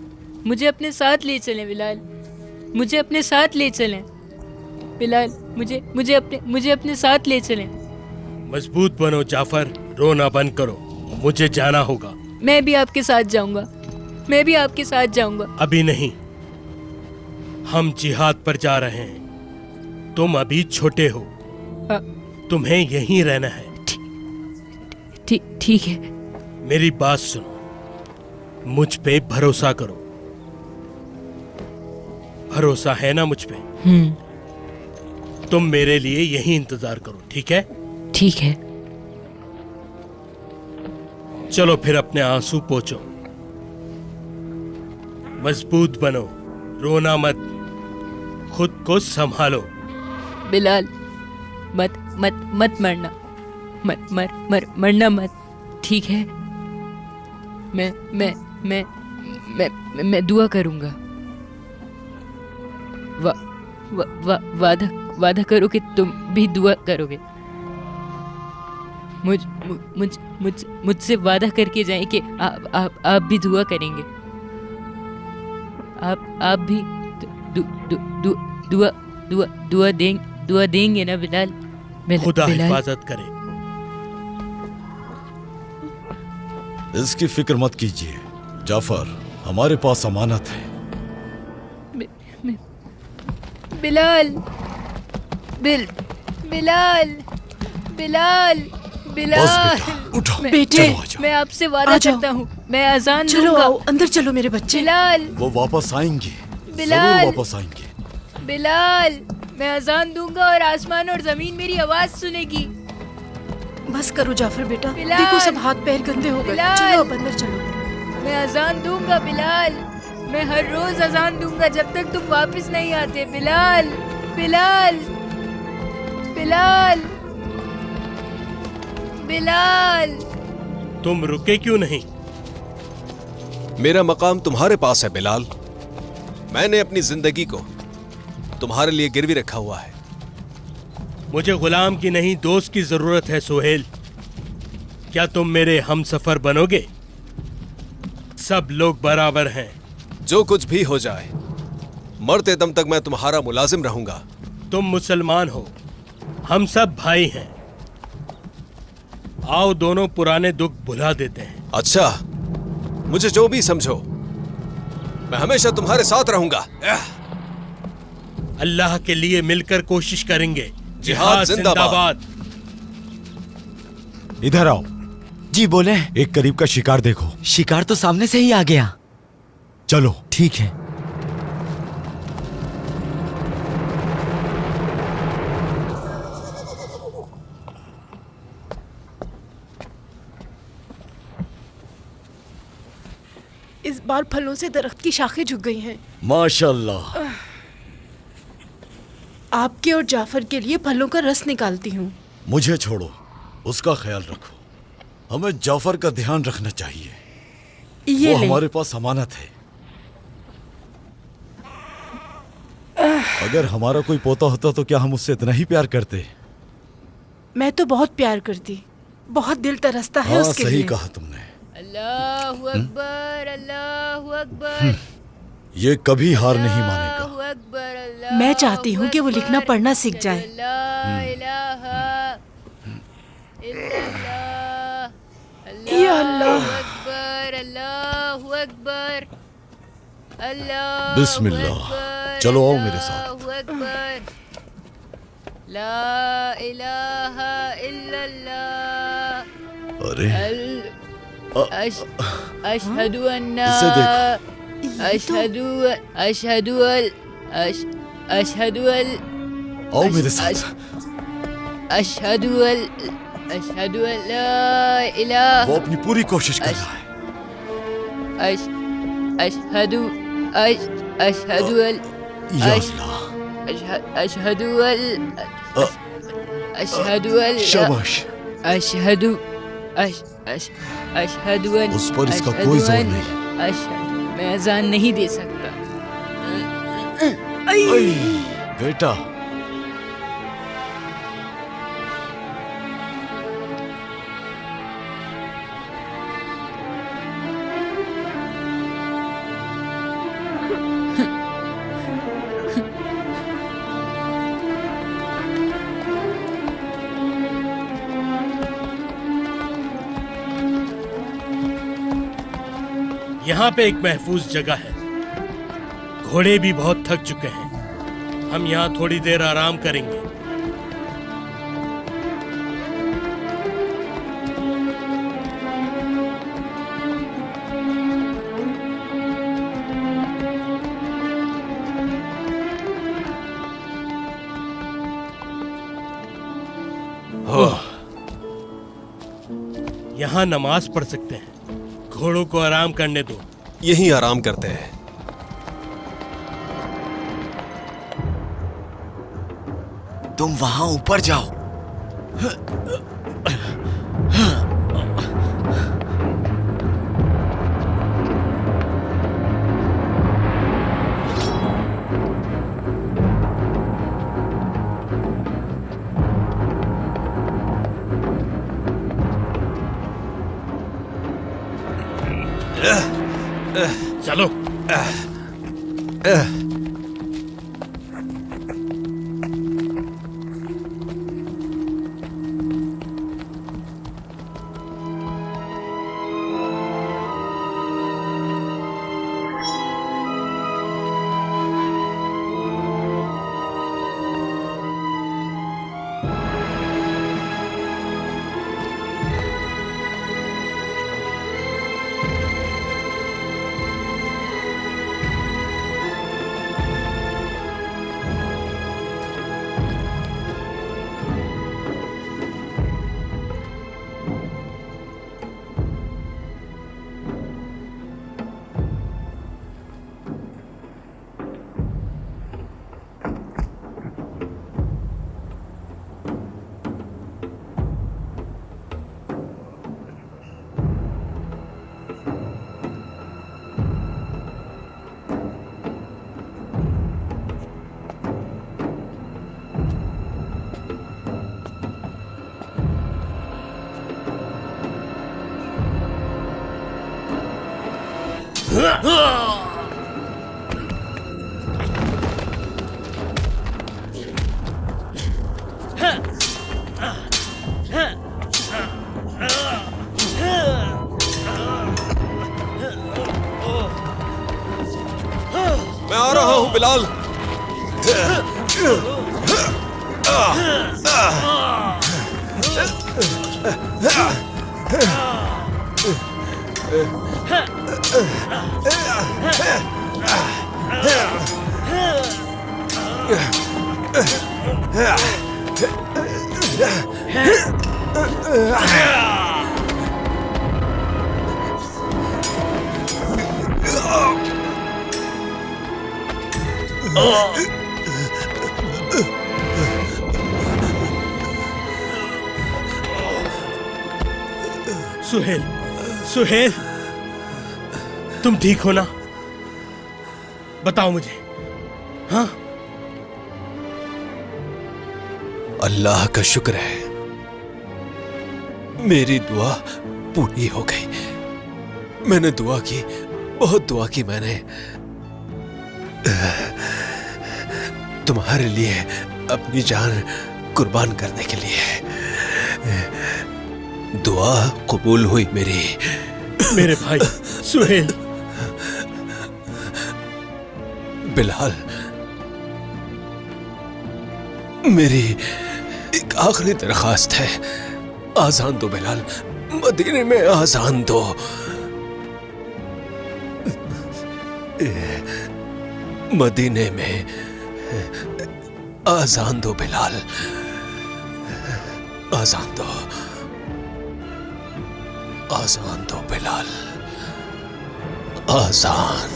मुझे अपने साथ ले चलें बिलाल। मुझे अपने साथ ले चलें बिलाल। मुझे अपने साथ ले चलें। मजबूत बनो जाफर, रोना बंद करो। मुझे जाना होगा। मैं भी आपके साथ जाऊंगा। मैं भी आपके साथ जाऊंगा। अभी नहीं, हम जिहाद पर जा रहे हैं। तुम अभी छोटे हो, तुम्हें यहीं रहना है। ठीक है। मेरी बात सुनो, मुझ पे भरोसा करो। भरोसा है ना मुझ पे? तुम मेरे लिए यहीं इंतजार करो, ठीक है? ठीक है। चलो फिर अपने आंसू पोंछो। मजबूत बनो, रोना मत, खुद को संभालो। बिलाल, मत मरना। मरना मत, ठीक है? मैं दुआ करूंगा। वादा करो कि तुम भी दुआ करोगे। मुझसे वादा करके जाएं कि आप भी दुआ करेंगे। आप भी दुआ देंगे ना बिलाल? खुदा हिफाजत करे। इसकी फिक्र मत कीजिए जाफर, हमारे पास अमानत है। बिलाल, बिलाल, बिलाल, बिलाल, उठो। बेटे, मैं आपसे वादा करता हूँ, मैं अजान दूंगा। आओ, अंदर चलो मेरे बच्चे। बिलाल, वो वापस आएंगे, बिलाल, जरूर वापस आएंगे। बिलाल, मैं अजान दूंगा और आसमान और जमीन मेरी आवाज सुनेगी। बस करो जाफर बेटा, बिलाल, देखो सब हाथ पैर गंदे हो गए। चलो अब अंदर चलो। मैं अजान दूंगा बिलाल। मैं हर रोज अजान दूंगा जब तक तुम वापस नहीं आते बिलाल। बिलाल, बिलाल, बिलाल। तुम रुके क्यों नहीं? मेरा मकाम तुम्हारे पास है बिलाल। मैंने अपनी जिंदगी को तुम्हारे लिए गिरवी रखा हुआ है। मुझे गुलाम की नहीं दोस्त की जरूरत है सुहेल। क्या तुम मेरे हमसफर बनोगे? सब लोग बराबर हैं। जो कुछ भी हो जाए, मरते दम तक मैं तुम्हारा मुलाजिम रहूंगा। तुम मुसलमान हो, हम सब भाई हैं। आओ दोनों पुराने दुख भुला देते हैं। अच्छा, मुझे जो भी समझो, मैं हमेशा तुम्हारे साथ रहूंगा। अल्लाह के लिए मिलकर कोशिश करेंगे। जिहाद जिंदाबाद। इधर आओ। जी बोले। एक करीब का शिकार देखो। शिकार तो सामने से ही आ गया। चलो। ठीक है। इस बार फलों से दरख्त की शाखें झुक गई हैं। माशाल्लाह। आपके और जाफर के लिए फलों का रस निकालती हूँ। मुझे छोड़ो, उसका ख्याल रखो। हमें जाफर का ध्यान रखना चाहिए। ये वो हमारे पास अमानत है। अगर हमारा कोई पोता होता तो क्या हम उससे इतना ही प्यार करते? मैं तो बहुत प्यार करती, बहुत दिल तरसता है उसके लिए। सही कहा तुमने। अल्लाहु अकबर, अल्लाहु अकबर। ये कभी हार नहीं मानेगा। मैं चाहती हूँ कि वो लिखना पढ़ना सीख जाए। या अल्लाह। अल्लाहु अकबर, अल्लाहु बिस्मिल्लाह। चलो आओ मेरे साथ। ला इलाहा इल्लल्लाह। अरे अशहदु अन्ना अशहदु आओ मेरे साथ। अशहदु ला इलाहा। वो अपनी पूरी कोशिश कर रहा है। अशहदु शाबाश। उस पर इसका कोई जोर नहीं। मैं अजान नहीं दे सकता। बेटा, यहाँ पे एक महफूज जगह है। घोड़े भी बहुत थक चुके हैं। हम यहाँ थोड़ी देर आराम करेंगे। यहाँ नमाज पढ़ सकते हैं। घोड़ों को आराम करने दो। यहीं आराम करते हैं। तुम वहां ऊपर जाओ। चलो। मैं आ रहा हूं बिलाल। सुहेल, सुहेल, तुम ठीक हो ना? बताओ मुझे। हाँ? अल्लाह का शुक्र है, मेरी दुआ पूरी हो गई। मैंने दुआ की, बहुत दुआ की मैंने, तुम्हारे लिए अपनी जान कुर्बान करने के लिए। दुआ कबूल हुई मेरी। मेरे भाई सुहेल। बिलाल, मेरी एक आखिरी दरखास्त है, आजान दो बिलाल, मदीने में आजान दो। मदीने में आजान दो बिलाल, आजान दो, आजान दो बिलाल, आजान।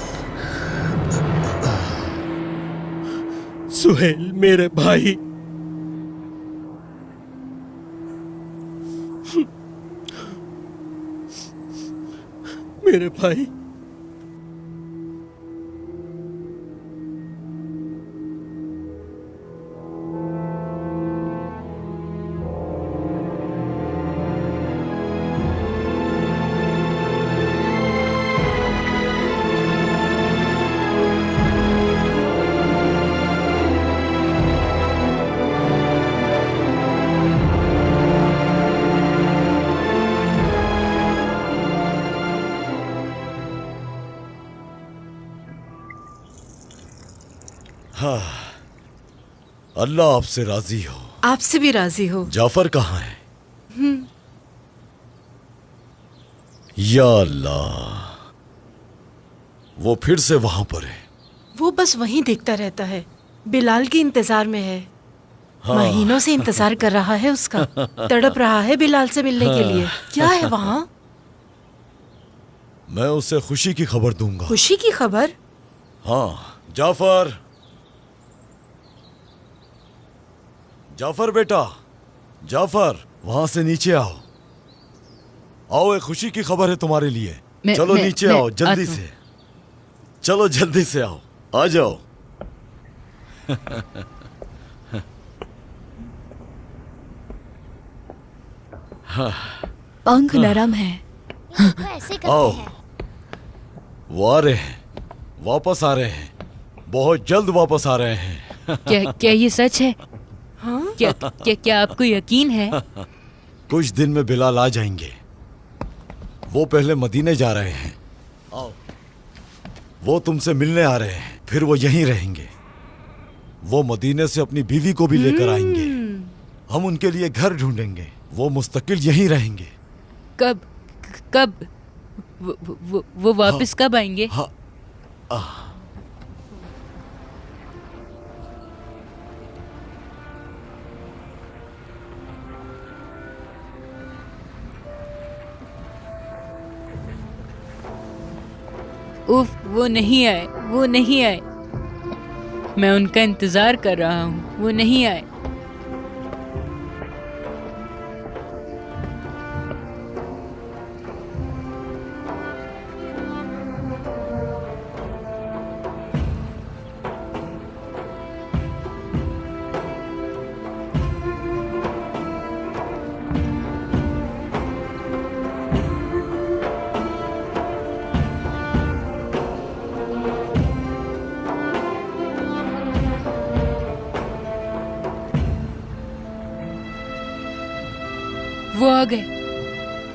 सुहेल मेरे भाई, मेरे भाई। हाँ, अल्लाह आपसे राजी हो। आपसे भी राजी हो। जाफर कहाँ है? या अल्लाह, वो फिर से वहां पर है। वो बस वहीं देखता रहता है, बिलाल के इंतजार में है। हाँ। महीनों से इंतजार कर रहा है उसका, तड़प रहा है बिलाल से मिलने के लिए। क्या है वहाँ? मैं उसे खुशी की खबर दूंगा। खुशी की खबर? हाँ, जाफर, जाफर बेटा, जाफर, वहां से नीचे आओ। आओ, एक खुशी की खबर है तुम्हारे लिए। चलो नीचे आओ जल्दी से। चलो जल्दी से आओ, आ जाओ। पंख नरम है। आओ, वो आ रहे हैं, वापस आ रहे हैं, बहुत जल्द वापस आ रहे हैं। क्या ये सच है? हाँ? क्या आपको यकीन है? कुछ दिन में बिलाल आ जाएंगे। वो पहले मदीने जा रहे हैं। आओ, वो तुमसे मिलने आ रहे हैं, फिर वो यहीं रहेंगे। वो मदीने से अपनी बीवी को भी लेकर आएंगे। हम उनके लिए घर ढूंढेंगे। वो मुस्तकिल यहीं रहेंगे। कब कब वो वापस कब आएंगे? हाँ, उफ, वो नहीं आए, वो नहीं आए। मैं उनका इंतजार कर रहा हूँ, वो नहीं आए। वो आ गए,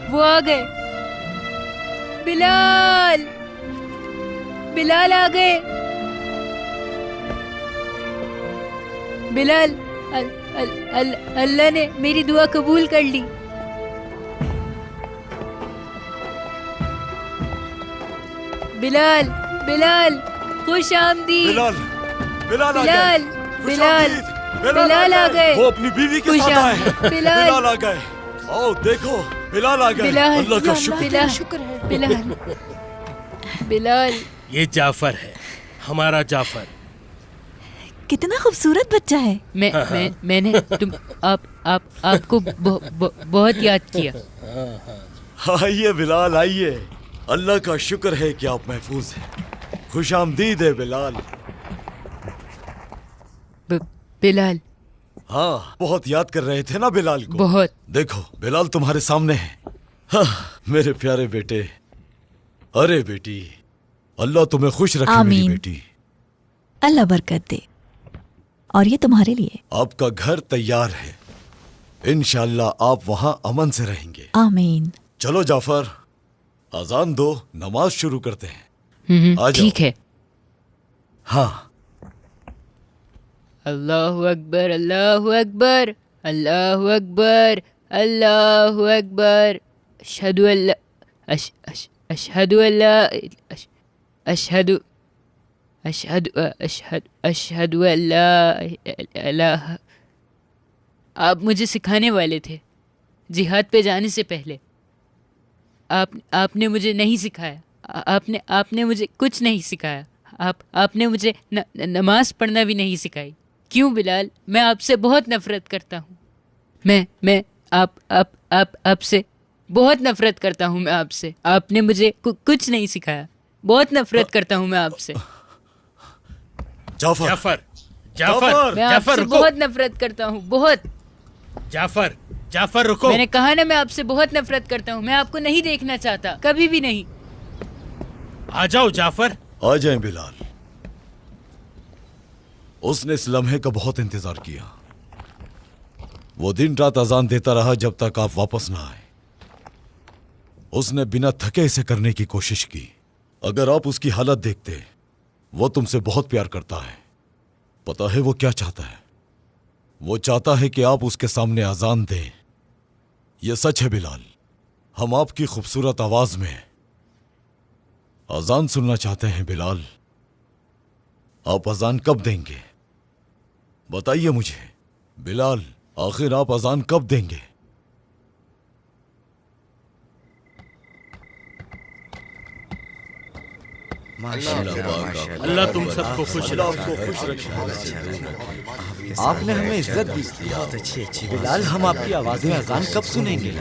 वो आ गए। बिलाल, बिलाल आ गए। बिलाल, अल्लाह ने मेरी दुआ कबूल कर ली। बिलाल, बिलाल, खुश आमदीद। बिलाल, बिलाल आ बिलाल, गए। बिलाल, बिलाल आ गए। वो अपनी बीवी के साथ आए। बिलाल आ गए। आओ देखो, बिलाल आ गए। बिलाल, अल्लाह का शुक्र। बिलाल, शुक्र है। बिलाल, बिलाल, ये जाफर है, हमारा जाफर। कितना खूबसूरत बच्चा है। मैंने आपको बहुत याद किया। आइए बिलाल, आइए। अल्लाह का शुक्र है कि आप महफूज हैं। खुशामदीद है बिलाल। बिलाल, हाँ, बहुत याद कर रहे थे ना बिलाल को। बहुत। देखो बिलाल तुम्हारे सामने है। हाँ, मेरे प्यारे बेटे। अरे बेटी, अल्लाह तुम्हें खुश रखे मेरी आमीन। बेटी। अल्लाह बरकत दे। और ये तुम्हारे लिए। आपका घर तैयार है, इंशाल्लाह आप वहां अमन से रहेंगे। आमीन। चलो जाफर, अजान दो, नमाज शुरू करते हैं। आ जाओ। ठीक है। हाँ। अल्लाहु अकबर, अल्लाहु अकबर, अल्लाहु अकबर, अल्लाहु अकबर। अशहदु अल्ला अशहदु अल्ला अशहदु अशहदु अशहदु अशहदु अल्ला इलाहा। आप मुझे सिखाने वाले थे जिहाद पे जाने से पहले। आपने मुझे नहीं सिखाया। आपने मुझे कुछ नहीं सिखाया। आपने मुझे नमाज पढ़ना भी नहीं सिखाई। क्यों बिलाल? मैं आपसे बहुत नफरत करता हूँ। मैं आपसे बहुत नफरत करता हूँ। मैं आपसे, आपने मुझे कुछ नहीं सिखाया। बहुत नफरत करता हूँ मैं आपसे। जाफर, जाफर, जाफर, मैं आपसे बहुत नफरत करता हूँ, बहुत। जाफर, जाफर रुको। मैंने कहा ना, मैं आपसे बहुत नफरत करता हूँ। मैं आपको नहीं देखना चाहता, कभी भी नहीं। आ जाओ जाफर। आ जाएं बिलाल। उसने इस लम्हे का बहुत इंतजार किया। वो दिन रात अजान देता रहा जब तक आप वापस ना आए। उसने बिना थके इसे करने की कोशिश की। अगर आप उसकी हालत देखते, वो तुमसे बहुत प्यार करता है। पता है वो क्या चाहता है? वो चाहता है कि आप उसके सामने अजान दें। यह सच है बिलाल। हम आपकी खूबसूरत आवाज में अजान सुनना चाहते हैं बिलाल। आप अजान कब देंगे? बताइए मुझे बिलाल, आखिर आप अजान कब देंगे? अल्लाह तुम सबको खुश रखे। आपने हमें इज्जत दी। बहुत अच्छी बिलाल, हम आपकी आवाज में अजान कब सुनेंगे?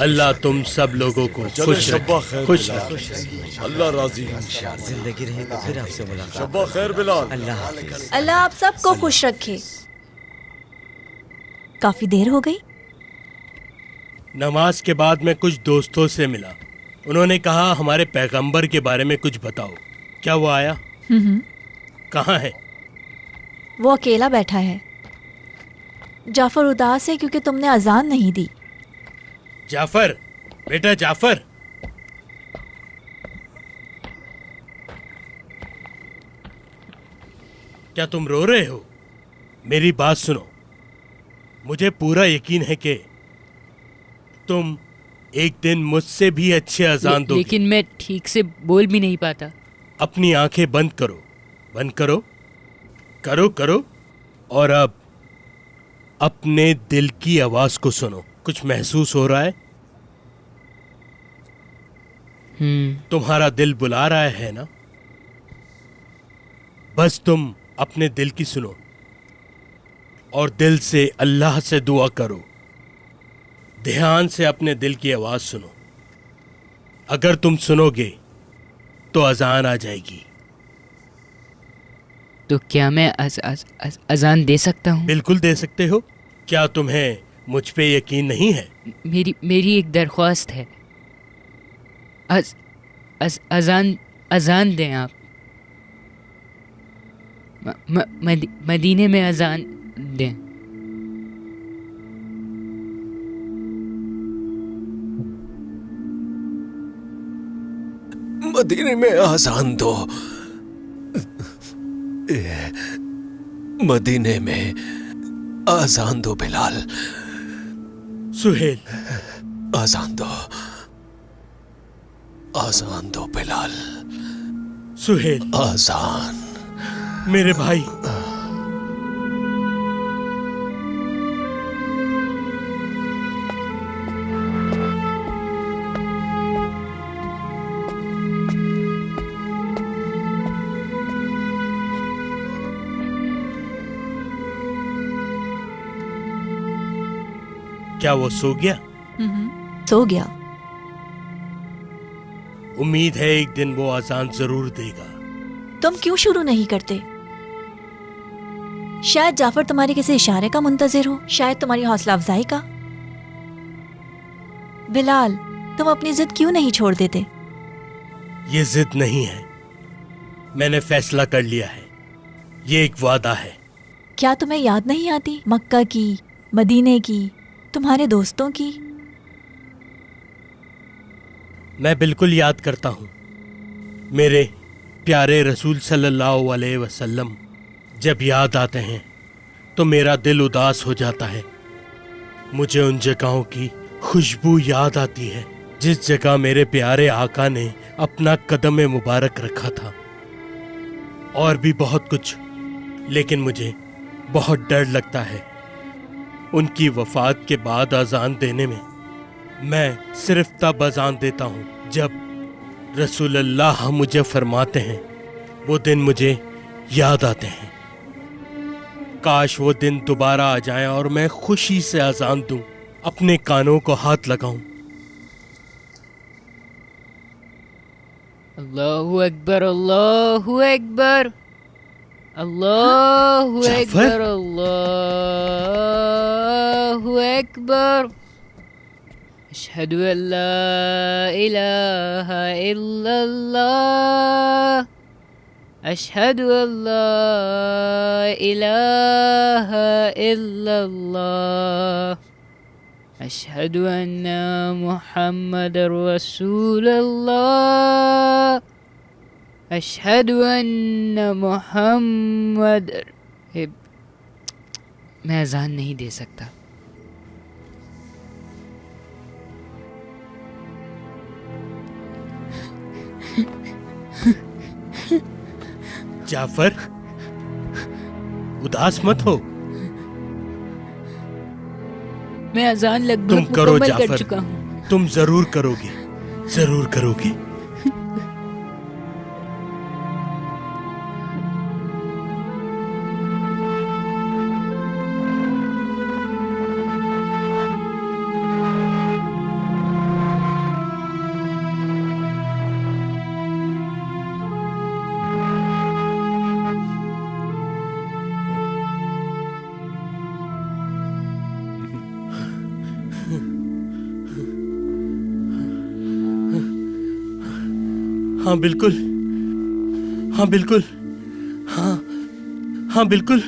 अल्लाह तुम सब लोगों को खुश रखे, खुश रखे। अल्लाह राजी। जिंदगी रही तो फिर आपसे मुलाकात। शब्बा खैर बिलाल। अल्लाह अल्लाह आप सबको खुश रखे। काफी देर हो गई। नमाज के बाद मैं कुछ दोस्तों से मिला। उन्होंने कहा हमारे पैगंबर के बारे में कुछ बताओ। क्या वो आया? कहाँ है? वो अकेला बैठा है। जाफर उदास है क्योंकि तुमने अजान नहीं दी। जाफर, बेटा जाफर। क्या तुम रो रहे हो? मेरी बात सुनो। मुझे पूरा यकीन है कि तुम एक दिन मुझसे भी अच्छे अजान दोगे। लेकिन मैं ठीक से बोल भी नहीं पाता। अपनी आंखें बंद करो, बंद करो, करो करो। और अब अपने दिल की आवाज को सुनो। कुछ महसूस हो रहा है? तुम्हारा दिल बुला रहा है ना? बस तुम अपने दिल की सुनो और दिल से अल्लाह से दुआ करो। ध्यान से अपने दिल की आवाज सुनो। अगर तुम सुनोगे तो अजान आ जाएगी। तो क्या मैं अजान दे सकता हूँ? बिल्कुल दे सकते हो। क्या तुम्हें मुझ पे यकीन नहीं है? मेरी एक दरख्वास्त है। अजान दें आप। मदीने में अजान दें। मदीने में आजान दो। मदीने में आजान दो बिलाल। सुहेल, आजान दो, आजान दो बिलाल। सुहेल, आजान। मेरे भाई। क्या वो सो गया? सो गया। उम्मीद है एक दिन वो आजान जरूर देगा। तुम क्यों शुरू नहीं करते? शायद जाफर तुम्हारे किसी इशारे का मुंतजिर हो, शायद तुम्हारी हौसला अफजाई का। बिलाल, तुम अपनी जिद क्यों नहीं छोड़ देते? ये जिद नहीं है, मैंने फैसला कर लिया है। ये एक वादा है। क्या तुम्हें याद नहीं आती मक्का की, मदीने की, तुम्हारे दोस्तों की? मैं बिल्कुल याद करता हूँ। मेरे प्यारे रसूल सल्लल्लाहु अलैहि वसल्लम जब याद आते हैं तो मेरा दिल उदास हो जाता है। मुझे उन जगहों की खुशबू याद आती है जिस जगह मेरे प्यारे आका ने अपना कदम मुबारक रखा था। और भी बहुत कुछ, लेकिन मुझे बहुत डर लगता है उनकी वफात के बाद अजान देने में। मैं सिर्फ तब अजान देता हूँ जब रसूलुल्लाह मुझे फरमाते हैं। वो दिन मुझे याद आते हैं। काश वो दिन दोबारा आ जाए और मैं खुशी से अजान दूं, अपने कानों को हाथ लगाऊं। अल्लाहु अकबर, अल्लाहु अकबर, अल्लाहु अकबर, अल्लाहु अकबर। अशहदु अल्ला इलाहा इल्लल्लाह, अशहदु अल्ला इलाहा इल्लल्लाह, अशहदु अन्ना मुहम्मदर रसूलुल्लाह, अशहदु अन्ना मुहम्मदर। मैं अजान नहीं दे सकता। जाफर, उदास मत हो। मैं अजान लगभग तुम करो मुकम्मल कर जाफर, चुका हूँ। तुम जरूर करोगे, जरूर करोगे। हाँ बिल्कुल, हाँ बिल्कुल, हाँ हाँ बिल्कुल।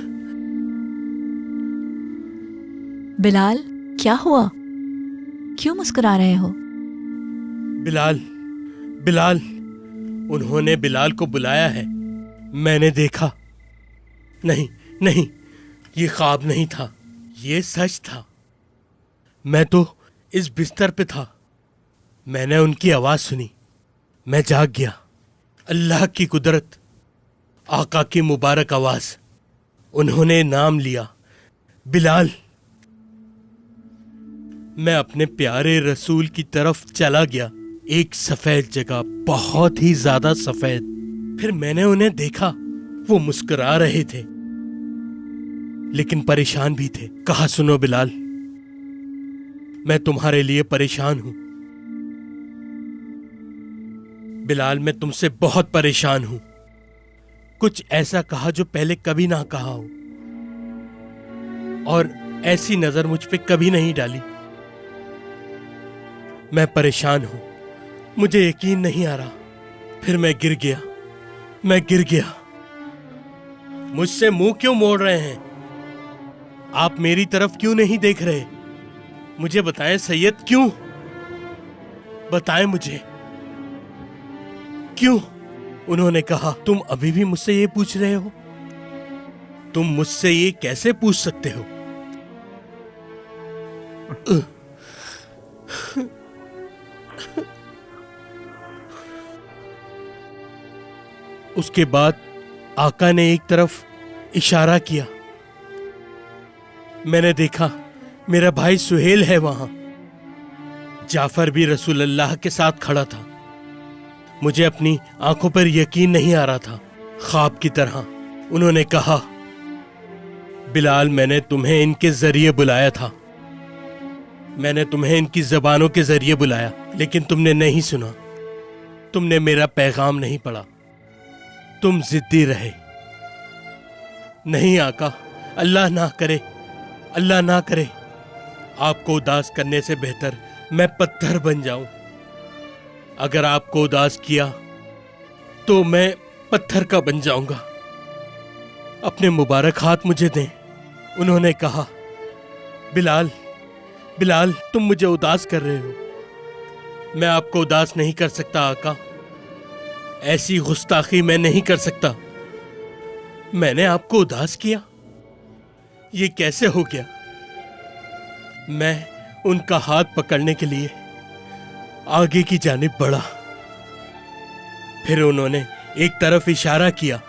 बिलाल, क्या हुआ? क्यों मुस्कुरा रहे हो? बिलाल, बिलाल, उन्होंने बिलाल को बुलाया है। मैंने देखा। नहीं नहीं, ये ख्वाब नहीं था, ये सच था। मैं तो इस बिस्तर पे था। मैंने उनकी आवाज सुनी, मैं जाग गया। अल्लाह की कुदरत, आका की मुबारक आवाज। उन्होंने नाम लिया, बिलाल। मैं अपने प्यारे रसूल की तरफ चला गया। एक सफेद जगह, बहुत ही ज्यादा सफेद। फिर मैंने उन्हें देखा। वो मुस्कुरा रहे थे लेकिन परेशान भी थे। कहा, सुनो बिलाल, मैं तुम्हारे लिए परेशान हूं। बिलाल, मैं तुमसे बहुत परेशान हूं। कुछ ऐसा कहा जो पहले कभी ना कहा हो, और ऐसी नजर मुझ पे कभी नहीं डाली। मैं परेशान हूं, मुझे यकीन नहीं आ रहा। फिर मैं गिर गया, मैं गिर गया। मुझसे मुंह क्यों मोड़ रहे हैं? आप मेरी तरफ क्यों नहीं देख रहे? मुझे बताएं सैयद, क्यों? बताएं मुझे क्यों? उन्होंने कहा, तुम अभी भी मुझसे ये पूछ रहे हो? तुम मुझसे ये कैसे पूछ सकते हो? उसके बाद आका ने एक तरफ इशारा किया। मैंने देखा मेरा भाई सुहेल है वहां। जाफर भी रसूल अल्लाह के साथ खड़ा था। मुझे अपनी आंखों पर यकीन नहीं आ रहा था। ख्वाब की तरह उन्होंने कहा, बिलाल, मैंने तुम्हें इनके जरिए बुलाया था। मैंने तुम्हें इनकी जबानों के जरिए बुलाया, लेकिन तुमने नहीं सुना। तुमने मेरा पैगाम नहीं पढ़ा। तुम जिद्दी रहे। नहीं आका, अल्लाह ना करे, अल्लाह ना करे। आपको उदास करने से बेहतर मैं पत्थर बन जाऊं। अगर आपको उदास किया तो मैं पत्थर का बन जाऊंगा। अपने मुबारक हाथ मुझे दें। उन्होंने कहा, बिलाल, बिलाल, तुम मुझे उदास कर रहे हो। मैं आपको उदास नहीं कर सकता आका। ऐसी गुस्ताखी मैं नहीं कर सकता। मैंने आपको उदास किया? ये कैसे हो गया? मैं उनका हाथ पकड़ने के लिए आगे की जानिब बढ़ा। फिर उन्होंने एक तरफ इशारा किया।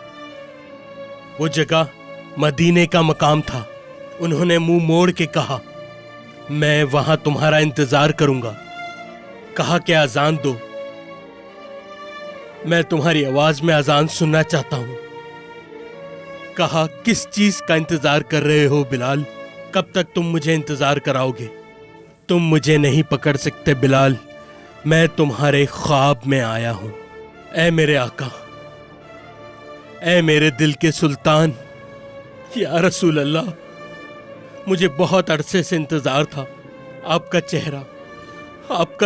वो जगह मदीने का मकाम था। उन्होंने मुंह मोड़ के कहा, मैं वहां तुम्हारा इंतजार करूंगा। कहा कि अजान दो। मैं तुम्हारी आवाज में अजान सुनना चाहता हूं। कहा, किस चीज का इंतजार कर रहे हो बिलाल? कब तक तुम मुझे इंतजार कराओगे? तुम मुझे नहीं पकड़ सकते बिलाल। मैं तुम्हारे ख्वाब में आया हूं। ऐ मेरे आका, ऐ मेरे दिल के सुल्तान, या रसूल अल्लाह, मुझे बहुत अरसे से इंतजार था। आपका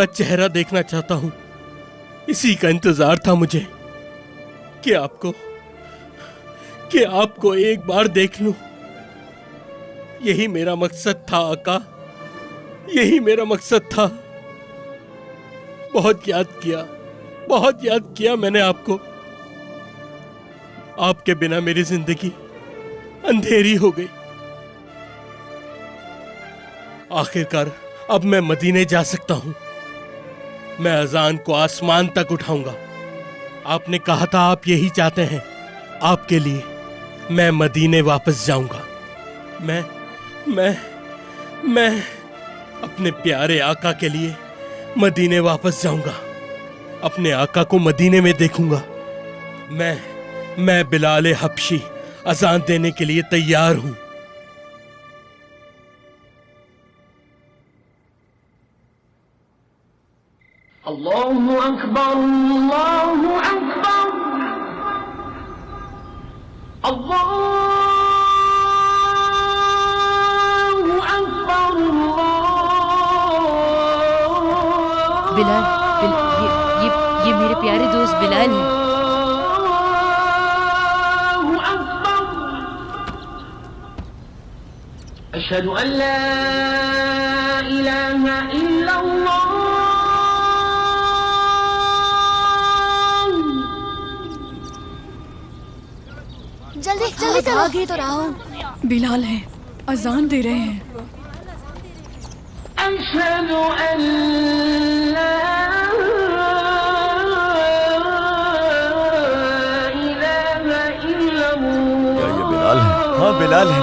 चेहरा देखना चाहता हूं। इसी का इंतजार था मुझे कि आपको एक बार देख लूं। यही मेरा मकसद था आका, यही मेरा मकसद था। बहुत याद किया मैंने आपको। आपके बिना मेरी जिंदगी अंधेरी हो गई। आखिरकार अब मैं मदीने जा सकता हूं। मैं अजान को आसमान तक उठाऊंगा। आपने कहा था आप यही चाहते हैं। आपके लिए मैं मदीने वापस जाऊंगा। मैं अपने प्यारे आका के लिए मदीने वापस जाऊंगा। अपने आका को मदीने में देखूंगा। मैं बिलाल हबशी अजान देने के लिए तैयार हूं। अल्लाहु अकबर, अल्लाहु अकबर, अल्लाहु अकबर। बिलाल, ये मेरे प्यारे दोस्त बिलाल है। अशहदु अन ला इलाहा इल्लल्लाह। जल्दी जल्दी चलो। आगे तो रहा हूँ। बिलाल है, अजान दे रहे हैं। अशहदु अन ला इलाहा इल्लल्लाह। क्या ये बिलाल है? हाँ, बिलाल है।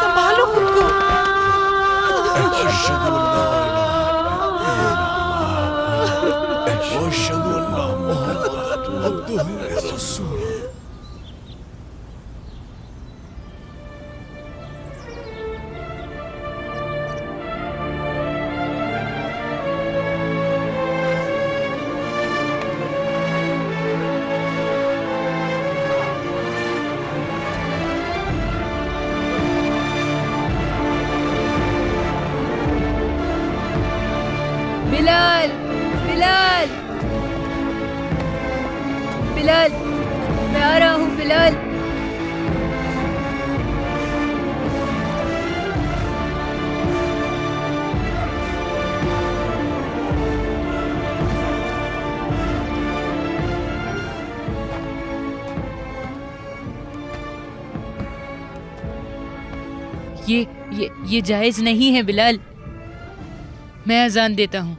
संभालो खुद को। बिलाल। ये जायज नहीं है बिलाल। मैं अजान देता हूँ।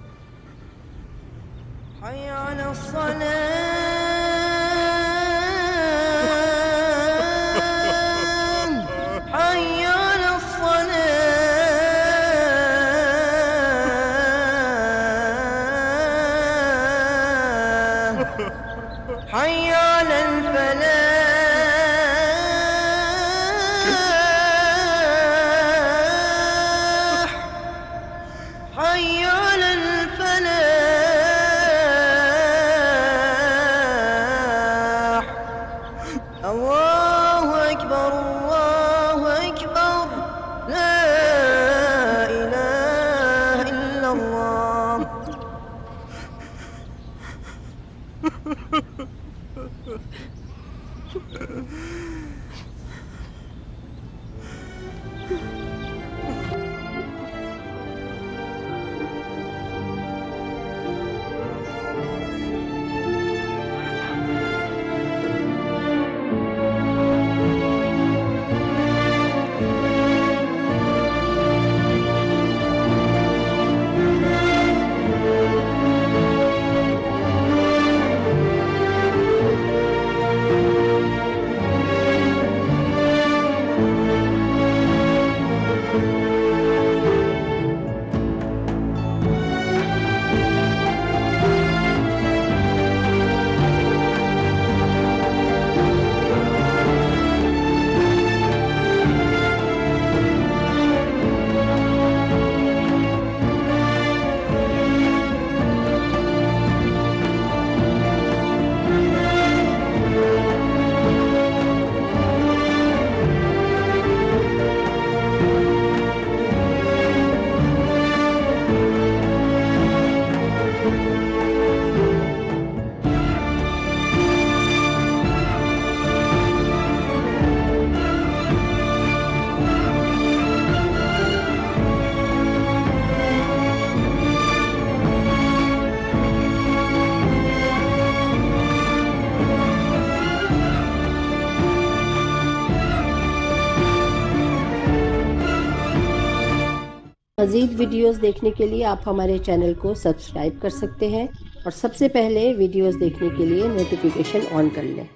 मज़ीद वीडियोस देखने के लिए आप हमारे चैनल को सब्सक्राइब कर सकते हैं और सबसे पहले वीडियोस देखने के लिए नोटिफिकेशन ऑन कर लें।